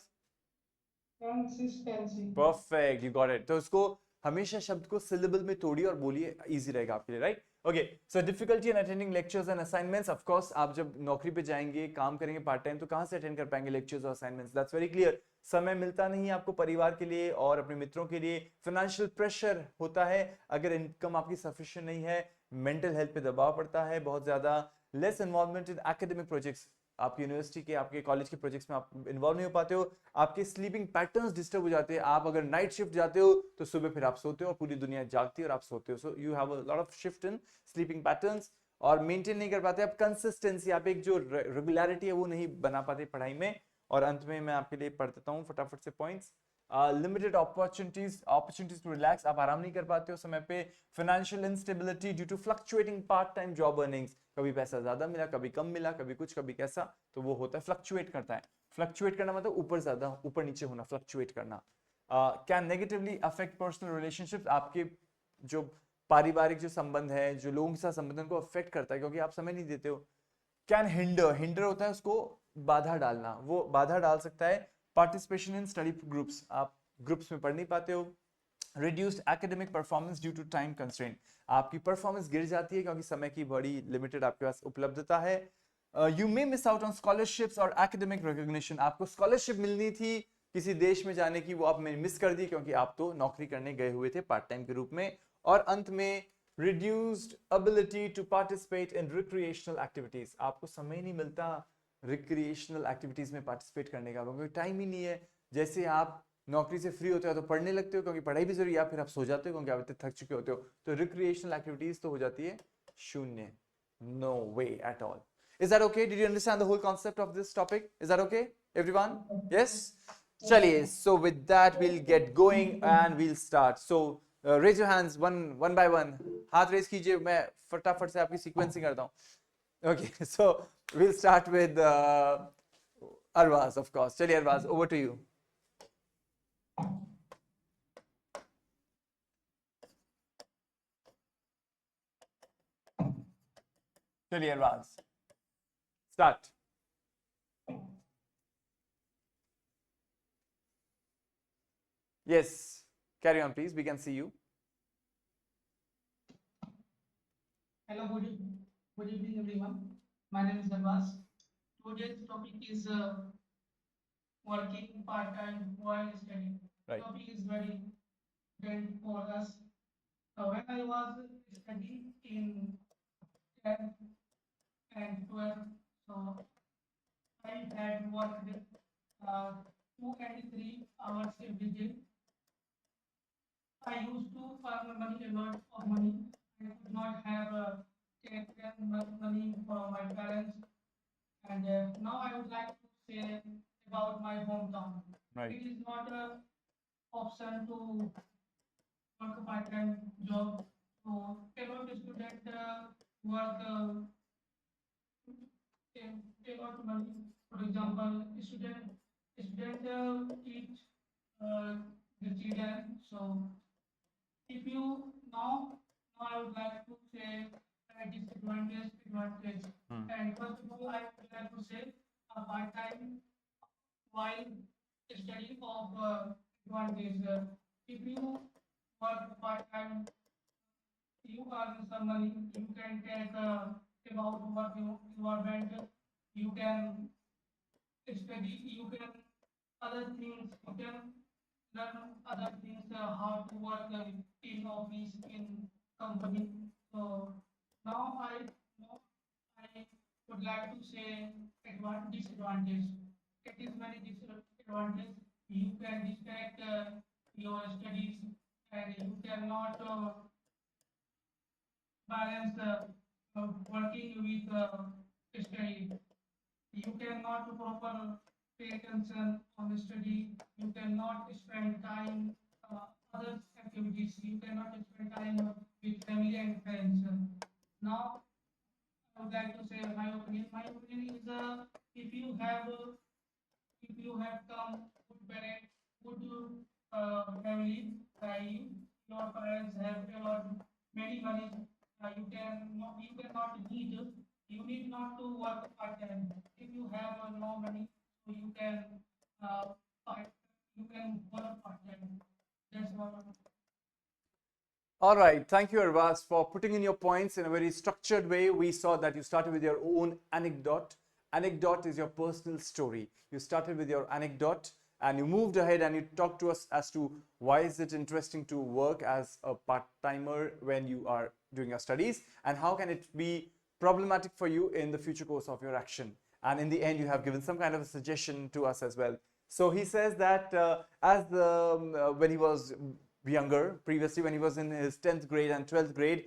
Consistency. Perfect, you got it. तो उसको हमेशा शब्द को सिलेबल में तोड़िए और बोलिए, इजी रहेगा आपके लिए, right? Okay, so difficulty in attending lectures and assignments. Of course आप जब नौकरी पे जाएंगे, काम करेंगे पार्ट टाइम, तो कहां से अटेंड कर पाएंगे लेक्चर्स और असाइनमेंट्स? That's very clear. समय मिलता नहीं है आपको परिवार के लिए और अपने मित्रों के लिए. फाइनेंशियल प्रेशर होता है अगर इनकम आपकी सफिशिएंट नहीं है. मेंटल हेल्थ पे दबाव पड़ता है बहुत ज्यादा. Less involvement in academic projects. आपकी यूनिवर्सिटी के, आपके कॉलेज के प्रोजेक्ट्स में आप इन्वॉल्व नहीं हो पाते हो. आपके स्लीपिंग पैटर्न्स डिस्टर्ब हो जाते हैं. आप अगर नाइट शिफ्ट जाते हो तो सुबह फिर आप सोते हो और पूरी दुनिया जागती है और आप सोते हो. So you have a lot of shift in sleeping patterns और मेंटेन नहीं कर पाते आप कंसिस्टेंसी. आप एक जो रेगुलरिटी है वो नहीं बना पाते पढ़ाई में. और अंत में मैं आपके लिए पढ़ देता हूँ फटाफट से points. Limited opportunities to relax. आप आराम नहीं कर पाते हो समय पे. Financial instability due to fluctuating part time job earnings. कभी पैसा ज्यादा मिला, कभी कम मिला, कभी कुछ कभी कैसा, तो वो होता है, फ्लक्चुएट करता है. फ्लक्चुएट करना मतलब ऊपर ज्यादा ऊपर नीचे होना, फ्लक्चुएट करना. Can negatively affect personal relationships. आपके जो पारिवारिक जो संबंध है, जो लोगों के साथ संबंध, उनको अफेक्ट करता है क्योंकि आप समय नहीं देते हो. कैन हिंडर होता है उसको बाधा डालना, वो बाधा डाल सकता है. Participation in study groups. आप ग्रुप्स में पढ़ नहीं पाते हो. reduced academic performance due to time constraint. आपकी performance गिर जाती है क्योंकि समय की बड़ी limited आपके पास उपलब्धता है. You may miss out on scholarships or academic recognition. आपको scholarship मिलनी थी किसी देश में जाने की, वो आपने मिस कर दी क्योंकि आप तो नौकरी करने गए हुए थे पार्ट टाइम के रूप में. और अंत में reduced ability to participate in recreational activities. आपको समय नहीं मिलता recreational activities में participate करने का क्योंकि टाइम ही नहीं है. जैसे आप नौकरी से फ्री होते हो तो पढ़ने लगते हो क्योंकि पढ़ाई भी जरूरी है, या फिर आप सो जाते हो क्योंकि आप इतने थक चुके होते हो, तो रिक्रिएशनल एक्टिविटीज तो हो जाती है शून्य. No way at all. Is that okay? Did you understand the whole concept of this topic? Is that okay everyone? Yes. चलिए, so with that we'll get going and we'll start. So raise your hands one by one. हाथ raise कीजिए, मैं फटाफट से आपकी sequencing करता हूँ. Okay, so we'll start with Arbaz of course. चलिए अरबाज, ओवर टू यू. चलिए Arbaz, start. Yes, carry on please, we can see you. Hello, good evening, everyone. My name is Arvas. Today's topic is working part-time while studying. Right. Topic is very important for us. When I was studying in 10th and 12th, so I had worked 2 and 3 hours every day. I used to earn money, a lot of money. I could not have taken much money from my parents. And now I would like to say about my hometown. Right. It is not an option to work a part-time job. So a lot of students work a lot of money. For example, student teach the children. So if you now I would like to say disadvantage, advantage. And first of all, I would like to say a part-time while studying of advantage. If you work part-time, you earn some money. You can take about what you are meant. You can study. You can other things. You can learn other things. How to work in office, in company. So now I would like to say disadvantage. It is very disadvantage. You can distract your studies and you cannot balance working with study. You cannot proper pay attention on the study. You cannot spend time other activities. You cannot spend time with family and friends. Now I would like to say my opinion. My opinion is if you have if you have come good parent, good family, your parents have a lot many money. You cannot need you need not to work part time. If you have no money, so you can part you can work part time. That's all. All right, thank you Arvaz for putting in your points in a very structured way. We saw that you started with your own anecdote. Anecdote is your personal story. You started with your anecdote and you moved ahead and you talked to us as to why is it interesting to work as a part-timer when you are doing your studies, and how can it be problematic for you in the future course of your action. And in the end, you have given some kind of a suggestion to us as well. So he says that when he was younger, previously when he was in his 10th grade and 12th grade,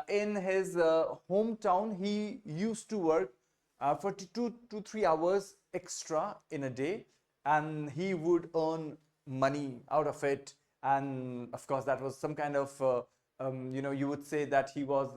in his hometown, he used to work for 2 to 3 hours extra in a day, and he would earn money out of it. And of course, that was some kind of, you would say that he was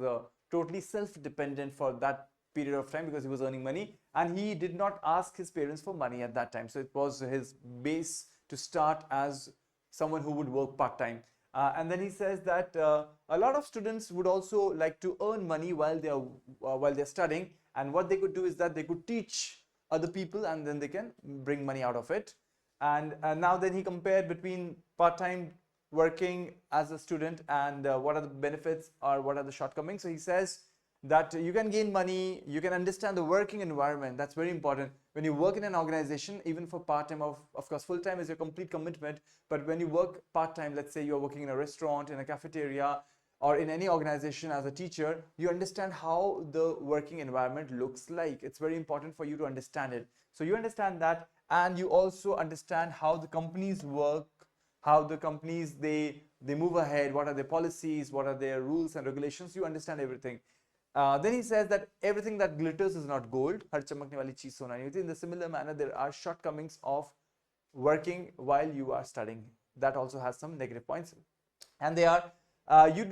totally self-dependent for that period of time because he was earning money, and he did not ask his parents for money at that time. So it was his base to start as someone who would work part-time. And then he says that a lot of students would also like to earn money while they're studying, and what they could do is that they could teach other people and then they can bring money out of it. And now then he compared between part-time working as a student, and what are the benefits or what are the shortcomings. So he says that you can gain money, you can understand the working environment. That's very important. When you work in an organization, even for part-time, of course, full-time is your complete commitment, but when you work part-time, let's say you're working in a restaurant, in a cafeteria, or in any organization as a teacher, you understand how the working environment looks like. It's very important for you to understand it. So you understand that, and you also understand how the companies work, how the companies they move ahead, what are their policies, what are their rules and regulations. You understand everything. Then he says that everything that glitters is not gold. Har chamakne wali cheez sona nahi hoti. In the similar manner, there are shortcomings of working while you are studying. That also has some negative points, and they are you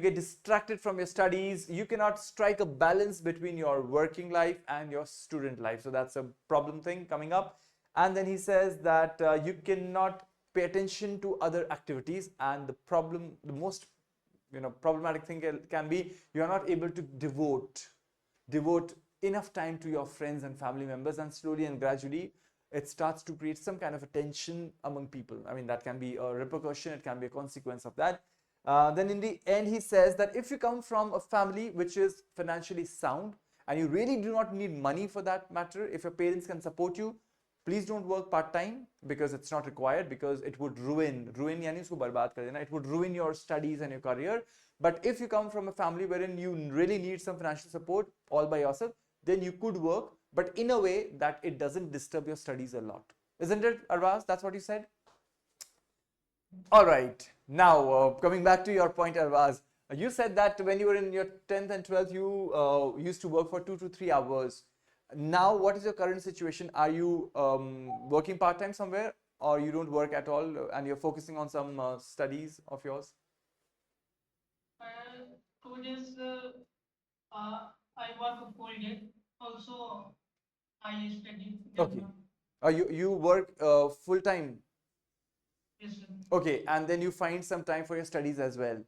get distracted from your studies. You cannot strike a balance between your working life and your student life. So that's a problem thing coming up. And then he says that you cannot pay attention to other activities, and the most problematic thing can be you are not able to devote enough time to your friends and family members, and slowly and gradually it starts to create some kind of a tension among people. I mean, that can be a repercussion, it can be a consequence of that. Then in the end, he says that if you come from a family which is financially sound, and you really do not need money for that matter, if your parents can support you, please don't work part-time, because it's not required, because it would ruin yani usko barbaad kar dena, it would ruin your studies and your career. But if you come from a family wherein you really need some financial support all by yourself, then you could work, but in a way that it doesn't disturb your studies a lot. Isn't it, Arvaz? That's what you said? All right. Now, coming back to your point, Arvaz, you said that when you were in your 10th and 12th, you used to work for 2 to 3 hours. Now, what is your current situation? Are you working part-time somewhere, or you don't work at all and you're focusing on some studies of yours? 2 days I work full day. Also, I study. Okay. You work full-time? Yes, sir. Okay, and then you find some time for your studies as well.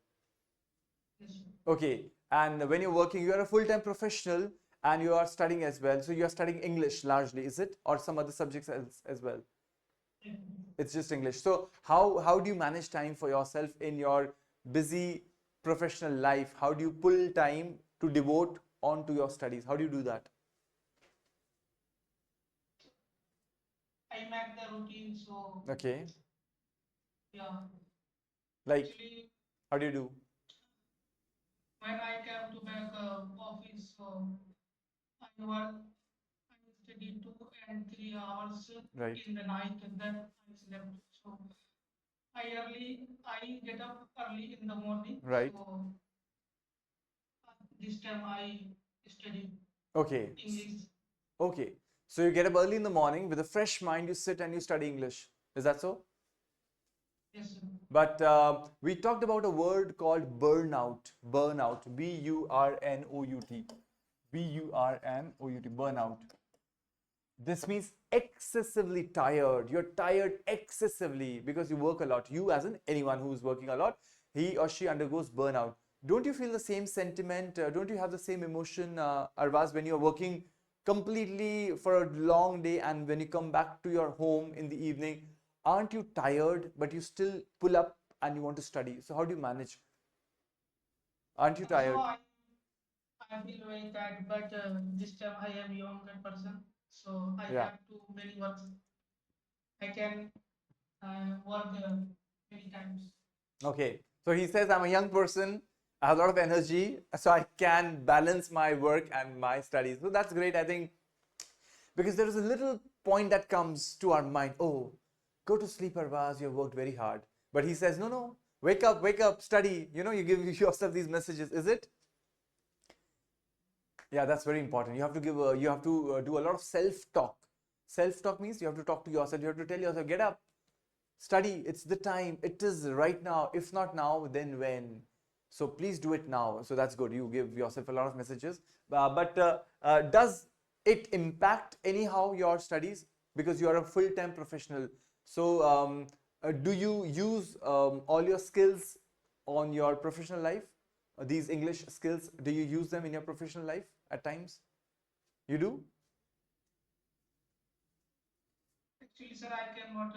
Yes, sir. Okay, and when you're working, you are a full-time professional and you are studying as well. So you are studying English largely, is it? Or some other subjects as well? Yeah. It's just English. So how do you manage time for yourself in your busy professional life? How do you pull time to devote on to your studies? How do you do that? I make the routine, so Okay, yeah. like Actually, how do you do? when I came to back office, so I work, I study 2 and 3 hours Right, in the night, and then I slept. So I get up early in the morning. right. So this time I study Okay, English. okay. So you get up early in the morning with a fresh mind, you sit and you study English. Is that so? Yes, sir. But we talked about a word called burnout. Burnout. Burnout. Burnout. Burnout. This means excessively tired. You're tired excessively because you work a lot. You, as in anyone who's working a lot, he or she undergoes burnout. Don't you feel the same sentiment? Don't you have the same emotion, Arvaz, when you're working completely for a long day, and when you come back to your home in the evening, aren't you tired, but you still pull up and you want to study? So, how do you manage? Aren't you Also, tired? I feel very tired, but this time I am younger person, so I Yeah. have too many works. I can work many times. Okay. So he says, I'm a young person, I have a lot of energy, so I can balance my work and my studies. So that's great, I think, because there is a little point that comes to our mind. Oh, go to sleep, Arvaz, you have worked very hard. But he says, no, no, wake up, study. You give yourself these messages, is it? Yeah, that's very important. You have to do a lot of self-talk. Self-talk means you have to talk to yourself. You have to tell yourself, get up, study, it's the time, it is right now. If not now, then when? So please do it now. So that's good, you give yourself a lot of messages. But does it impact anyhow your studies, because you are a full-time professional? So do you use all your skills on your professional life? These English skills, do you use them in your professional life at times? You do? Actually, sir, I cannot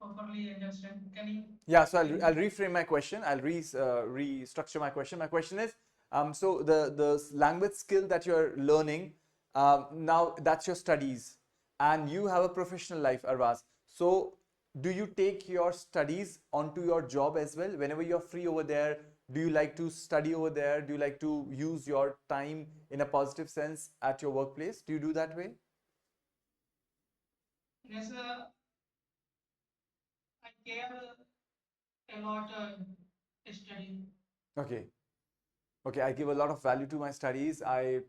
properly understand. Can you? Yeah, so I'll reframe my question. I'll restructure my question. My question is, so the language skill that you're learning, now that's your studies, and you have a professional life, Arvaz. So do you take your studies onto your job as well? Whenever you're free over there, do you like to study over there? Do you like to use your time in a positive sense at your workplace? Do you do that way? Yes, I care a lot study. Okay. Okay, I give a lot of value to my studies. I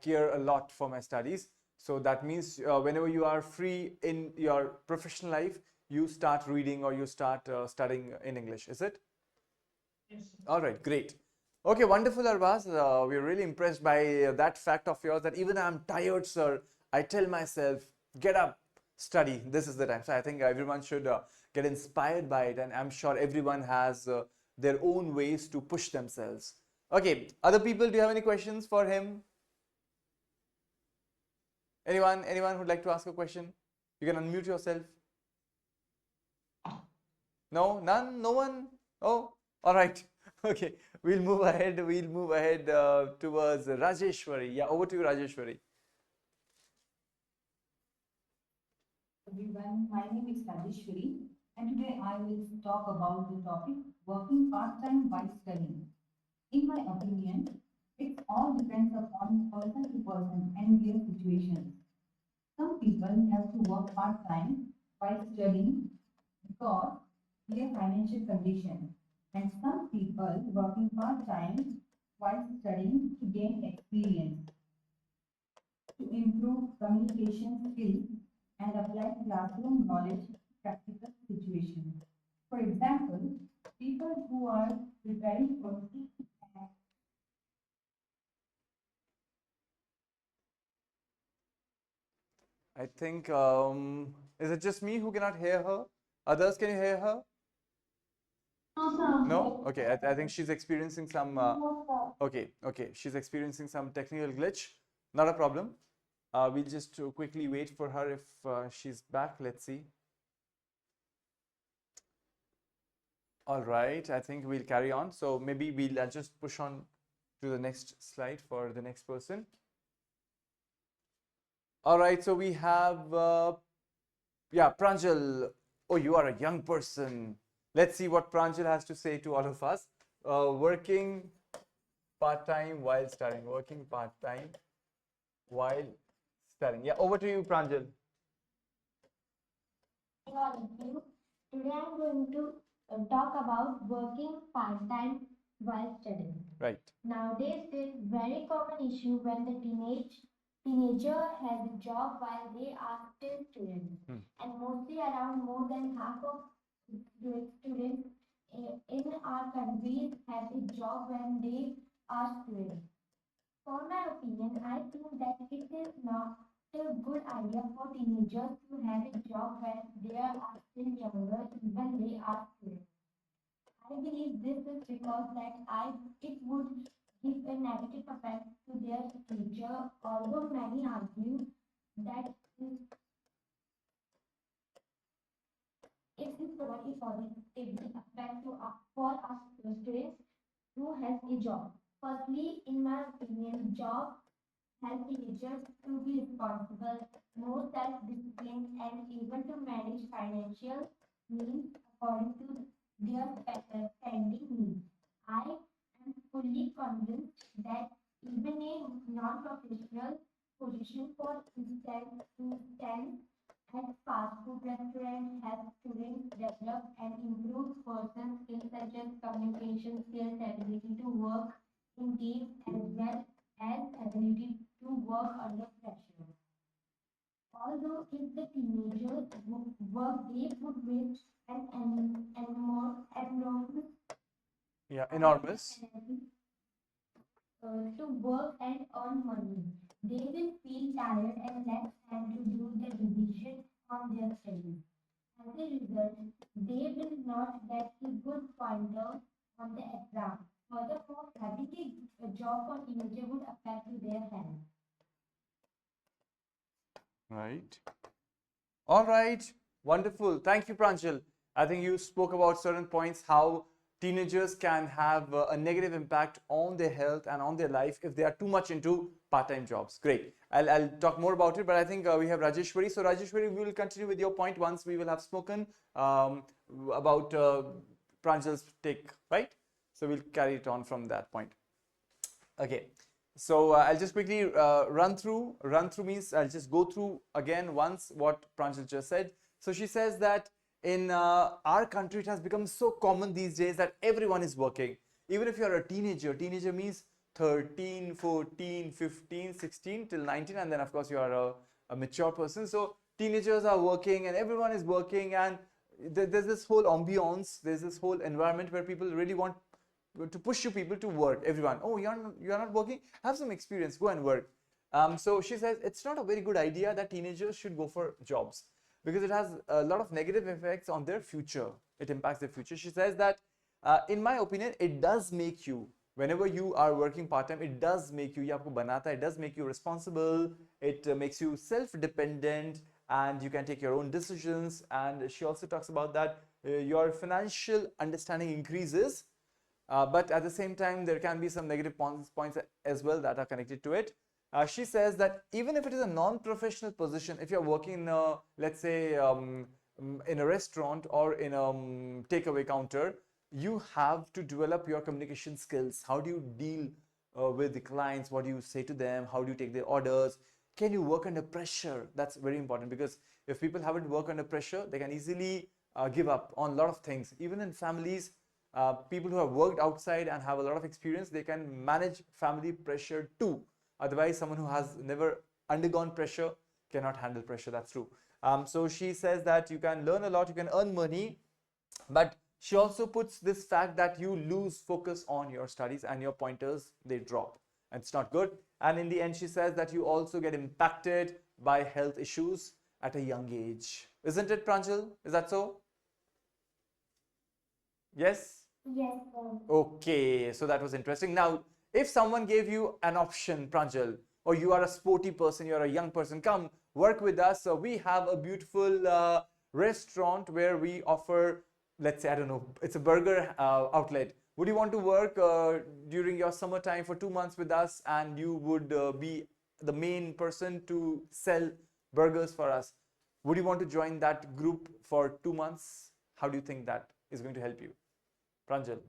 care a lot for my studies. So that means whenever you are free in your professional life, you start reading or you start studying in English. Is it? Yes. All right, great. Okay, wonderful, Arbaz. We're really impressed by that fact of yours that even I'm tired, sir, I tell myself, get up, study. This is the time. So I think everyone should get inspired by it, and I'm sure everyone has their own ways to push themselves. Okay, other people, do you have any questions for him? Anyone who'd like to ask a question? You can unmute yourself. No, none, no one. Oh, all right. Okay, we'll move ahead. We'll move ahead towards Rajeshwari. Yeah, over to you, Rajeshwari. Everyone, my name is Rajeshwari, and today I will talk about the topic working part-time while studying. In my opinion, it all depends upon person to person and their situations. Some people have to work part-time while studying because their financial condition, and some people working part-time while studying to gain experience, to improve communication skills and apply classroom knowledge to practical situations. For example, people who are preparing for I think, is it just me who cannot hear her? Others, can you hear her? No? Okay, I think she's experiencing some, okay, she's experiencing some technical glitch. Not a problem. We'll just quickly wait for her if she's back. Let's see. All right, I think we'll carry on. So maybe we'll just push on to the next slide for the next person. All right, so we have, yeah, Pranjal. Oh, you are a young person. Let's see what Pranjal has to say to all of us. Working part-time while studying. Working part-time while studying. Yeah, over to you, Pranjal. All of you. Today I'm going to talk about working part-time while studying. Right. Nowadays, it's very common issue when the teenager has a job while they are still students, and mostly around more than half of students in our country have a job when they are students. For my opinion, I think that it is not a good idea for teenagers to have a job when they are still younger, even they are students. I believe this is because that it would give a negative effect to their future, although many argue that it is very positively effect for us students who has a job. Firstly, in my opinion, job help teenagers to be responsible, more self-disciplined, and able to manage financial needs according to their spending needs. I am fully convinced that even a non-professional position, for instance, to stand at fast food restaurant helps students develop and improve person skills such as communication skills, ability to work in teams, as well as ability to work under pressure. Although if the teenagers work, they would waste an more enormous Yeah, enormous. to work and earn money. They will feel tired and less time to do the revision on their studies. As a result, they will not get a good pointer on the exam. Furthermore, having a job for teenager would affect their health. Right. All right. Wonderful. Thank you, Pranjal. I think you spoke about certain points how teenagers can have a negative impact on their health and on their life if they are too much into part-time jobs. Great. I'll talk more about it, but I think we have Rajeshwari. So, Rajeshwari, we will continue with your point once we will have spoken about Pranjal's take, right? So, we'll carry it on from that point. Okay. So I'll just quickly run through. Run through means I'll just go through again once what Pranjal just said. So she says that in our country it has become so common these days that everyone is working. Even if you're a teenager, teenager means 13, 14, 15, 16 till 19, and then of course you are a mature person. So teenagers are working and everyone is working, and there's this whole ambiance, there's this whole environment where people really want to push you people to work. Everyone, oh, you're not working, have some experience, go and work. So she says it's not a very good idea that teenagers should go for jobs because it has a lot of negative effects on their future. It impacts their future. She says that in my opinion it does make you, whenever you are working part-time, it does make you, it does make you responsible, it makes you self-dependent, and you can take your own decisions. And she also talks about that your financial understanding increases, but at the same time there can be some negative points as well that are connected to it. She says that even if it is a non-professional position, if you're working in a, let's say in a restaurant or in a takeaway counter, you have to develop your communication skills. How do you deal with the clients? What do you say to them? How do you take their orders? Can you work under pressure? That's very important, because if people haven't worked under pressure, they can easily give up on a lot of things. Even in families, people who have worked outside and have a lot of experience, they can manage family pressure too. Otherwise, someone who has never undergone pressure cannot handle pressure. That's true. So she says that you can learn a lot, you can earn money, but she also puts this fact that you lose focus on your studies and your pointers, they drop. And it's not good. And in the end, she says that you also get impacted by health issues at a young age. Isn't it, Pranjal? Is that so? Yes? Yes, sir. Okay, so that was interesting. Now, if someone gave you an option, Pranjal, or you are a sporty person, you're a young person, come work with us. So we have a beautiful restaurant where we offer, let's say, I don't know, it's a burger outlet. Would you want to work during your summertime for 2 months with us, and you would be the main person to sell burgers for us? Would you want to join that group for 2 months? How do you think that is going to help you? Pranjal.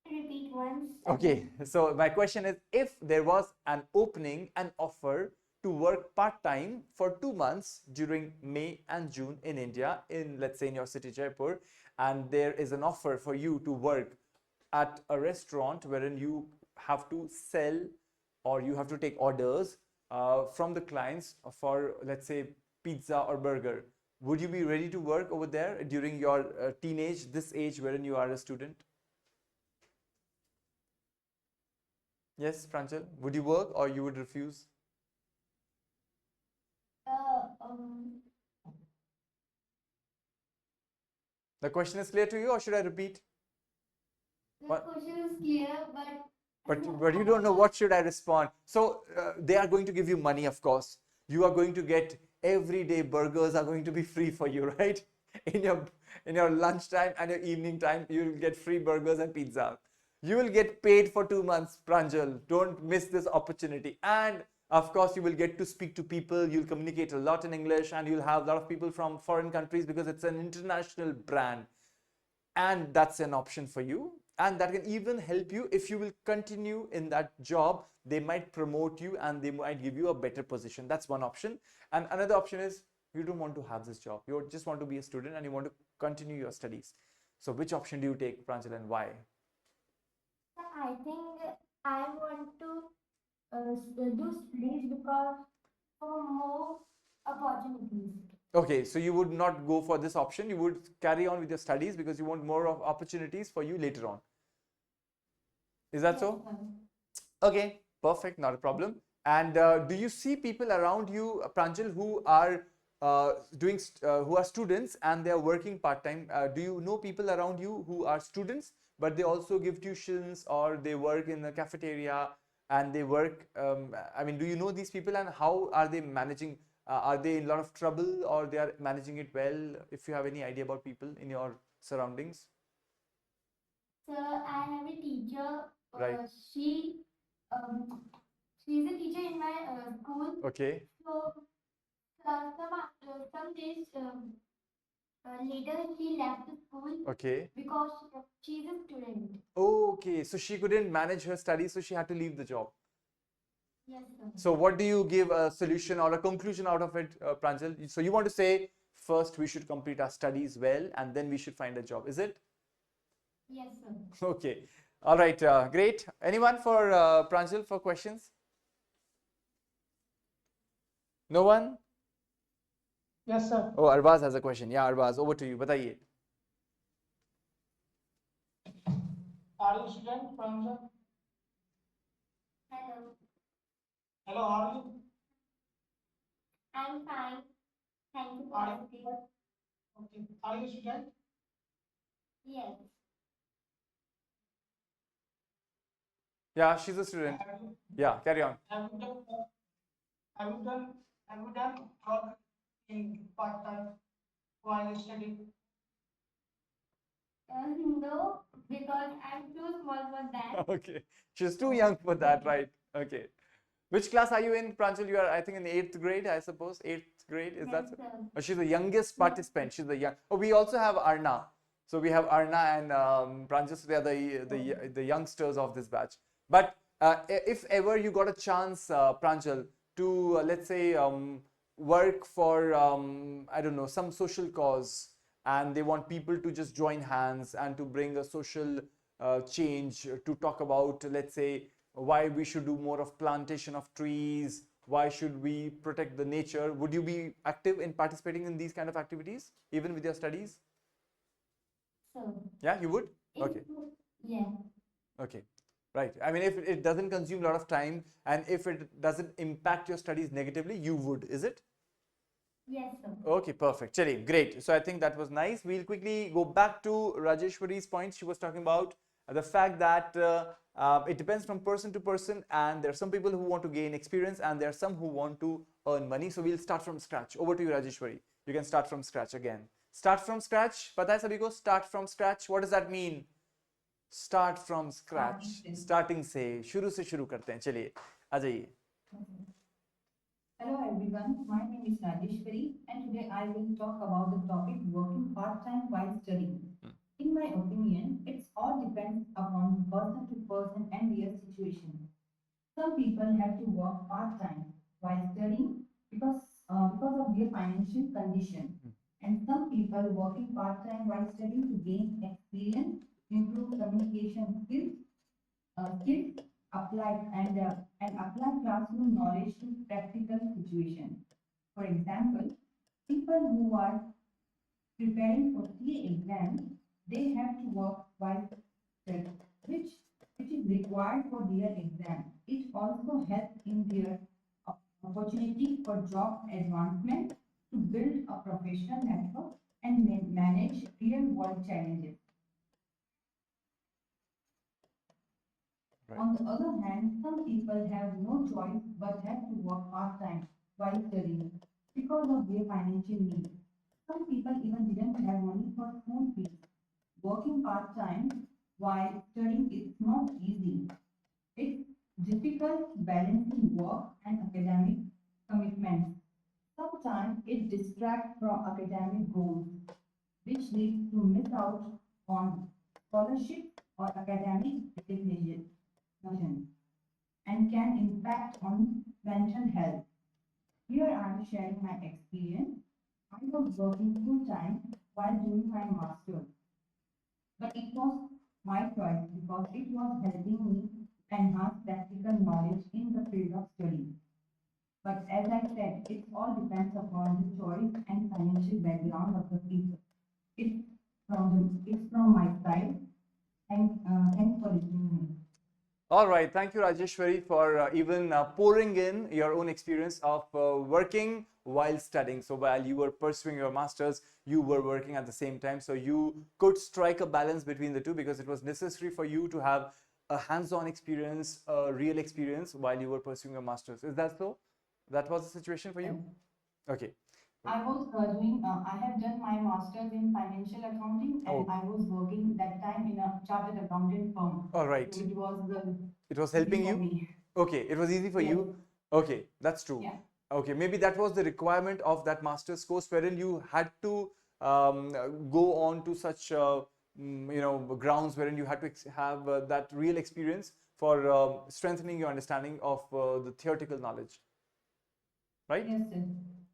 Repeat once. Okay, so my question is, if there was an opening, an offer to work part-time for 2 months during May and June in India, in, let's say, in your city, Jaipur, and there is an offer for you to work at a restaurant wherein you have to sell or you have to take orders from the clients for, let's say, pizza or burger. Would you be ready to work over there during your teenage, this age wherein you are a student? Yes, Pranjal, would you work or you would refuse? Uh, um, The question is clear to you, or should I repeat? the What? question is clear, but But you don't know what should I respond. So they are going to give you money, of course. You are going to get everyday burgers are going to be free for you, right? In your lunchtime and your evening time, you will get free burgers and pizza. You will get paid for 2 months, Pranjal. Don't miss this opportunity. And of course, you will get to speak to people. You'll communicate a lot in English, and you'll have a lot of people from foreign countries because it's an international brand. And that's an option for you. And that can even help you if you will continue in that job. They might promote you and they might give you a better position. That's one option. And another option is you don't want to have this job. You just want to be a student and you want to continue your studies. So which option do you take, Pranjal, and why? I think I want to do studies because for more opportunities. Okay, so you would not go for this option. You would carry on with your studies because you want more of opportunities for you later on. Is that so? Yes, sir. Okay, perfect, not a problem. And do you see people around you, Pranjal, who are who are students and they are working part-time? Do you know people around you who are students, but they also give tuitions or they work in the cafeteria and they work? I mean, do you know these people and how are they managing? Are they in a lot of trouble or they are managing it well? If you have any idea about people in your surroundings. Sir, I have a teacher. Right. She's a teacher in my school. Okay. So some days later she left the school Okay. because she's a student. Okay. So she couldn't manage her studies, so she had to leave the job. Yes, sir. So what do you give a solution or a conclusion out of it, Pranjal? So you want to say first we should complete our studies well and then we should find a job, is it? Yes, sir. Okay. All right. Great. Anyone for Pranjal for questions? No one? Yes, sir. Oh, Arbaz has a question. Yeah, Arbaz, over to you. Bataiye. Are you student, Pranjal? Hello. Hello, how are you? I'm fine. Thank you for Are asking. Okay. Are you student? Yes. Yeah, she's a student. Have you, Yeah, carry on. have you done have you done have you done work in part time while studying? No, because I'm too small for that. Okay. She's too young for that, right? Okay. Which class are you in, Pranjal? You are, I think, in 8th grade, I suppose. 8th grade, is that? Yes, sir. Oh, she's the youngest participant. She's the young. Oh, we also have Arna. So we have Arna and Pranjal. So they are the youngsters of this batch. But if ever you got a chance, Pranjal, to let's say work for I don't know, some social cause, and they want people to just join hands and to bring a social change, to talk about, let's say, why we should do more of plantation of trees, why should we protect the nature, would you be active in participating in these kind of activities even with your studies? So, Yeah, you would. Okay. Yeah. Okay, right. I mean, if it doesn't consume a lot of time and if it doesn't impact your studies negatively, you would, is it? Yes, sir. Okay, perfect. Chali, great. So I think that was nice. We'll quickly go back to Rajeshwari's point. She was talking about the fact that it depends from person to person, and there are some people who want to gain experience and there are some who want to earn money. So we'll start from scratch. Over to you, Rajeshwari. You can start from scratch again. Start from scratch. Pata hai sabhi ko? Start from scratch. What does that mean? Start from scratch. Starting से शुरू से शुरू करते हैं. चलिए आ जाइए. Hello everyone, my name is Rajeshwari and today I will talk about the topic working part-time while studying. In my opinion, it all depends upon person to person and their situation. Some people have to work part-time while studying because of their financial condition. And some people working part-time while studying to gain experience, improve communication skills, and apply classroom knowledge to practical situations. For example, people who are preparing for CA exams, they have to work while studying, which is required for their exam. It also helps in their opportunity for job advancement, to build a professional network and manage real world challenges. Right. On the other hand, some people have no choice but have to work part-time while studying because of their financial needs. Some people even didn't have money for school fees. Working part-time while studying is not easy. It's difficult balancing work and academic commitments. Sometimes it distracts from academic goals, which leads to miss out on scholarship or academic recognition and can impact on mental health. Here I am sharing my experience. I was working full time while doing my master's, but it was my choice because it was helping me enhance practical knowledge in the field of study. But as I said, it all depends upon the choice and financial background of the people. It's from my side. Thanks for listening to me. All right, thank you, Rajeshwari, for even pouring in your own experience of working while studying. So while you were pursuing your masters, you were working at the same time. So you could strike a balance between the two because it was necessary for you to have a hands-on experience, a real experience while you were pursuing your masters. Is that so? That was the situation for you? Okay. I was I have done my master's in financial accounting, Oh. and I was working that time in a chartered accountant firm. All right. So it was It was easy helping for you? me. Okay, it was easy for Yes. you. Okay, that's true. Yeah. Okay, maybe that was the requirement of that master's course wherein you had to go on to such grounds wherein you had to have that real experience for strengthening your understanding of the theoretical knowledge, right? Yes, sir.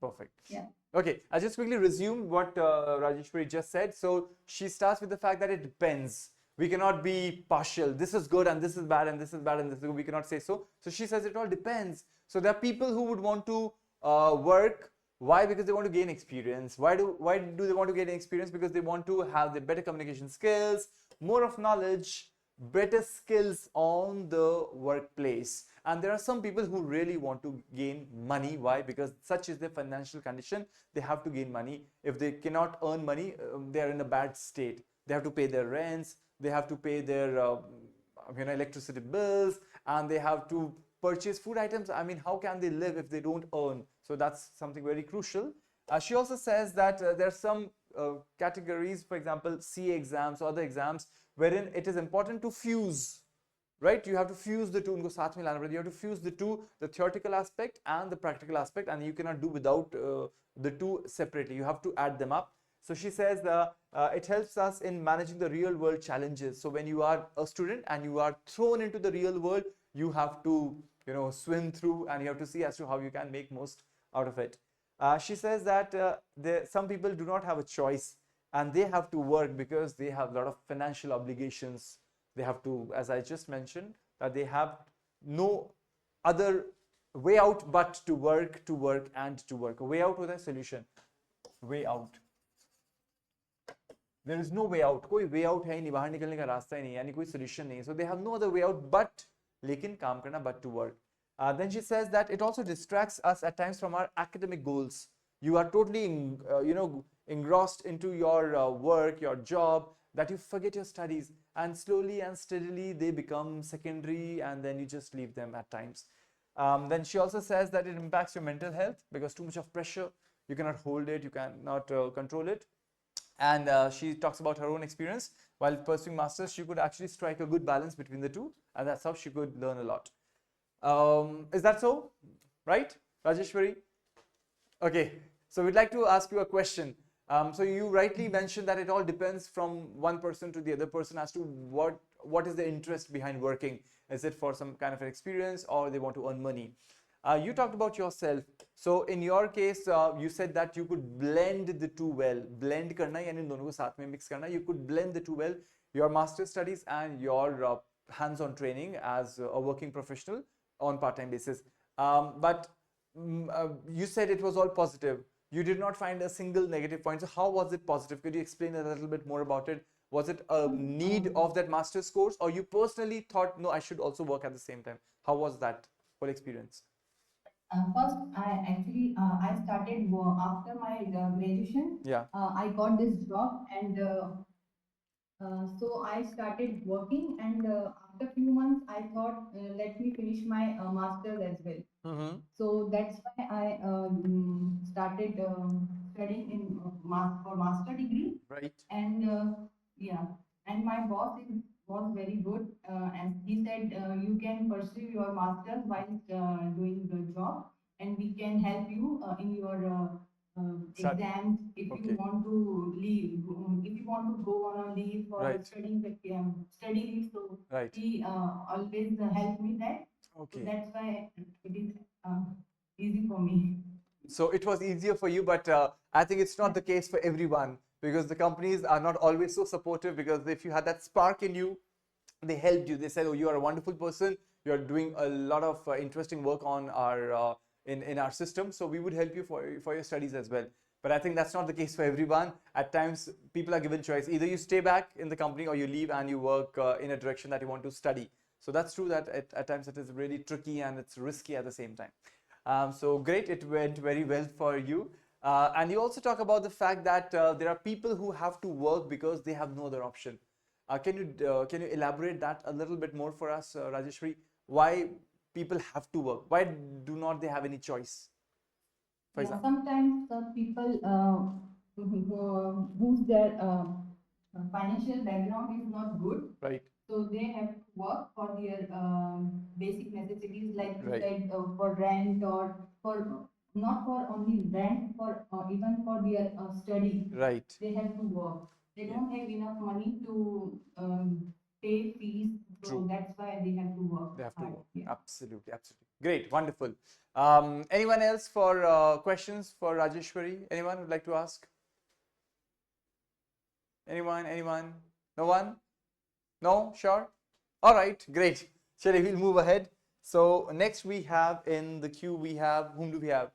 Perfect. Yeah. Okay, I'll just quickly resume what Rajeshwari just said. So she starts with the fact that it depends. We cannot be partial. This is good and this is bad and this is bad and this is good. We cannot say so. So she says it all depends. So there are people who would want to work. Why? Because they want to gain experience. Why do they want to gain experience? Because they want to have the better communication skills, more of knowledge, better skills on the workplace. And there are some people who really want to gain money. Why? Because such is their financial condition. They have to gain money. If they cannot earn money, they are in a bad state. They have to pay their rents, they have to pay their electricity bills, and they have to purchase food items. I mean, how can they live if they don't earn? So that's something very crucial. She also says that there are some categories, for example, CA exams or other exams, wherein it is important to fuse, right? You have to fuse the two. उनको साथ में लाना पड़ता है. You have to fuse the two, the theoretical aspect and the practical aspect, and you cannot do without the two separately. You have to add them up. So she says it helps us in managing the real world challenges. So when you are a student and you are thrown into the real world, you have to swim through, and you have to see as to how you can make most out of it. She says that some people do not have a choice, and they have to work because they have a lot of financial obligations. They have to, as I just mentioned, that they have no other way out but to work, and to work. A way out with a solution. Way out. There is no way out. कोई way out है ही नहीं, बाहर निकलने का रास्ता ही नहीं, यानी कोई solution नहीं. So they have no other way out but लेकिन काम करना, but to work. Then she says that it also distracts us at times from our academic goals. You are totally engrossed into your work, your job, that you forget your studies, and slowly and steadily they become secondary, and then you just leave them at times. Then she also says that it impacts your mental health because too much of pressure, you cannot hold it, you cannot control it. And she talks about her own experience. While pursuing masters, she could actually strike a good balance between the two, and that's how she could learn a lot. Is that so? Right, Rajeshwari? Okay, so we'd like to ask you a question. So you rightly mentioned that it all depends from one person to the other person as to what is the interest behind working. Is it for some kind of an experience, or they want to earn money? You talked about yourself. So in your case, you said that you could blend the two well. Blend करना यानी दोनों को साथ में mix करना. You could blend the two well. Your master's studies and your hands-on training as a working professional on part-time basis. But you said it was all positive. You did not find a single negative point. So how was it positive? Could you explain a little bit more about it? Was it a need of that master's course, or you personally thought, no, I should also work at the same time? How was that whole experience? First, I started after my graduation. Yeah. I got this job, and so I started working. And after few months, I thought, let me finish my master's as well. Mm-hmm. So that's why I started studying in for master degree. Right. And yeah, and my boss was very good, and he said, you can pursue your master's while doing the job, and we can help you in your Start. exams if you Okay. want to leave, if you want to go on a leave for Right. studying the study leave. So Right. he always helped me that. So Okay. that's why it is easy for me. So it was easier for you, but I think it's not the case for everyone, because the companies are not always so supportive. Because if you had that spark in you, they helped you. They said, "Oh, you are a wonderful person. You are doing a lot of interesting work on our in our system. So we would help you for your studies as well." But I think that's not the case for everyone. At times, people are given choice. Either you stay back in the company, or you leave and you work in a direction that you want to study. So that's true that at times it is really tricky and it's risky at the same time. So great, it went very well for you. And you also talk about the fact that there are people who have to work because they have no other option. Can you elaborate that a little bit more for us, Rajeshwari? Why people have to work? Why do not they have any choice? For Yeah, example. sometimes the people whose their financial background is not good, Right. so they have to work for their basic necessities, like you Right. said, for rent or for not for only rent, for even for their study. Right. They have to work. They Yeah. don't have enough money to pay fees, so True. that's why they have to work They have to hard. work. Yeah. Absolutely, absolutely. Great, wonderful. Anyone else for questions for Rajeshwari? Anyone would like to ask? Anyone? Anyone? No one? No? Sure? All right, great. Shall we'll move ahead. So next we have in the queue, we have, whom do we have?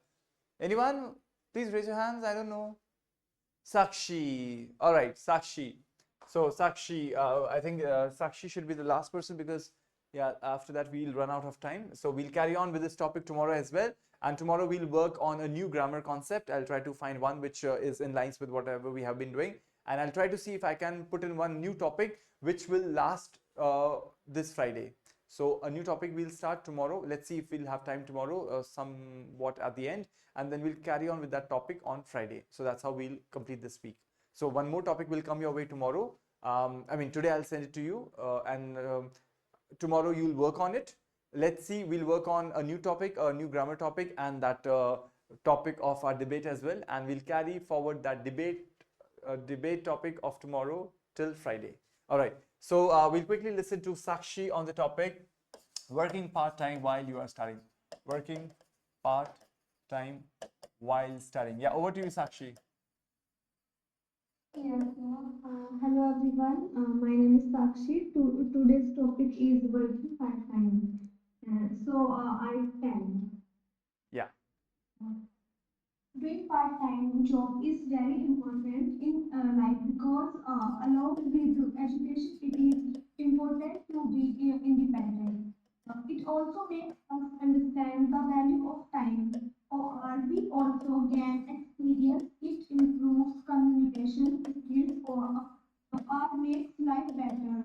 Anyone? Please raise your hands. I don't know. Sakshi. All right, Sakshi. So Sakshi, I think Sakshi should be the last person because yeah, after that we'll run out of time. So we'll carry on with this topic tomorrow as well. And tomorrow we'll work on a new grammar concept. I'll try to find one which is in lines with whatever we have been doing. And I'll try to see if I can put in one new topic which will last this Friday. So a new topic we'll start tomorrow. Let's see if we'll have time tomorrow, somewhat at the end, and then we'll carry on with that topic on Friday. So that's how we'll complete this week. So one more topic will come your way tomorrow. I mean, today I'll send it to you, and tomorrow you'll work on it. Let's see, we'll work on a new topic, a new grammar topic, and that topic of our debate as well. And we'll carry forward that debate topic of tomorrow till Friday. All right. So we'll quickly listen to Sakshi on the topic working part-time while you are studying. Working part-time while studying. Yeah, over to you, Sakshi. Yes, hello everyone. My name is Sakshi. Today's topic is working part-time. I can. Yeah. Doing part-time job is very important in life because along with education, it is important to be independent. It also makes us understand the value of time. We also gain experience. It improves communication skills or makes life better.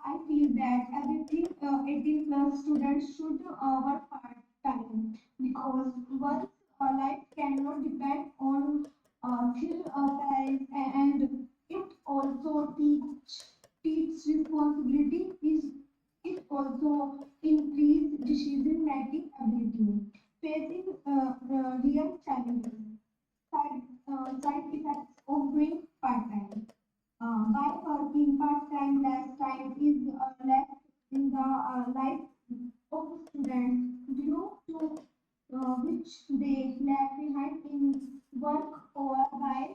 I feel that every 18 plus students should work part-time because one's life cannot depend on till parents and it also teach responsibility is it also increase decision making ability facing real challenges side effects of doing part-time by working part-time less time is left in the life of students due to which they lag behind in work or by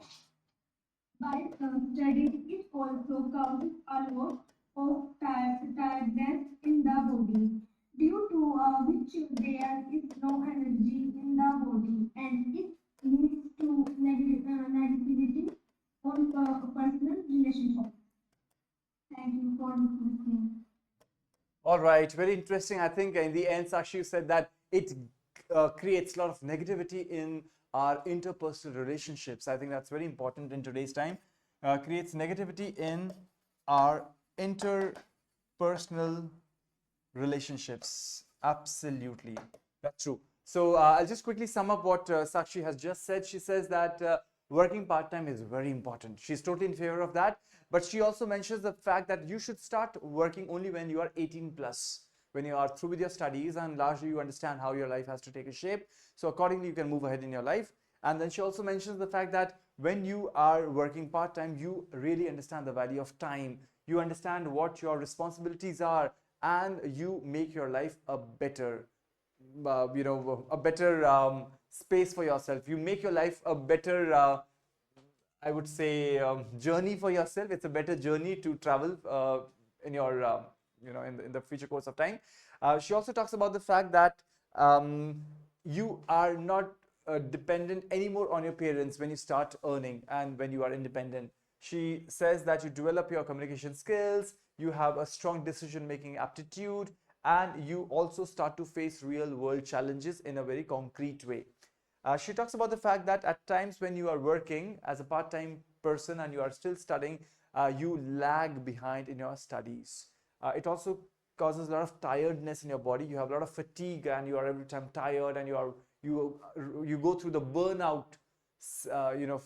studying. It also causes a lot of tiredness in the body, due to which there is no energy in the body, and it leads to negativity on personal relationships. Thank you for listening. All right, very interesting. I think in the end, Sakshi said that it creates a lot of negativity in our interpersonal relationships. I think that's very important in today's time. Creates negativity in our interpersonal relationships. Absolutely, that's true. So I'll just quickly sum up what Sakshi has just said. She says that working part-time is very important. She's totally in favor of that. But she also mentions the fact that you should start working only when you are 18 plus, when you are through with your studies and largely you understand how your life has to take a shape. So accordingly, you can move ahead in your life. And then she also mentions the fact that when you are working part-time, you really understand the value of time. You understand what your responsibilities are, and you make your life a better a better space for yourself. You make your life a better I would say journey for yourself. It's a better journey to travel in your in the future course of time. She also talks about the fact that you are not dependent anymore on your parents when you start earning and when you are independent. She says that you develop your communication skills, you have a strong decision making aptitude, and you also start to face real world challenges in a very concrete way. She talks about the fact that at times when you are working as a part-time person and you are still studying, you lag behind in your studies. It also causes a lot of tiredness in your body. You have a lot of fatigue and you are every time tired, and you go through the burnout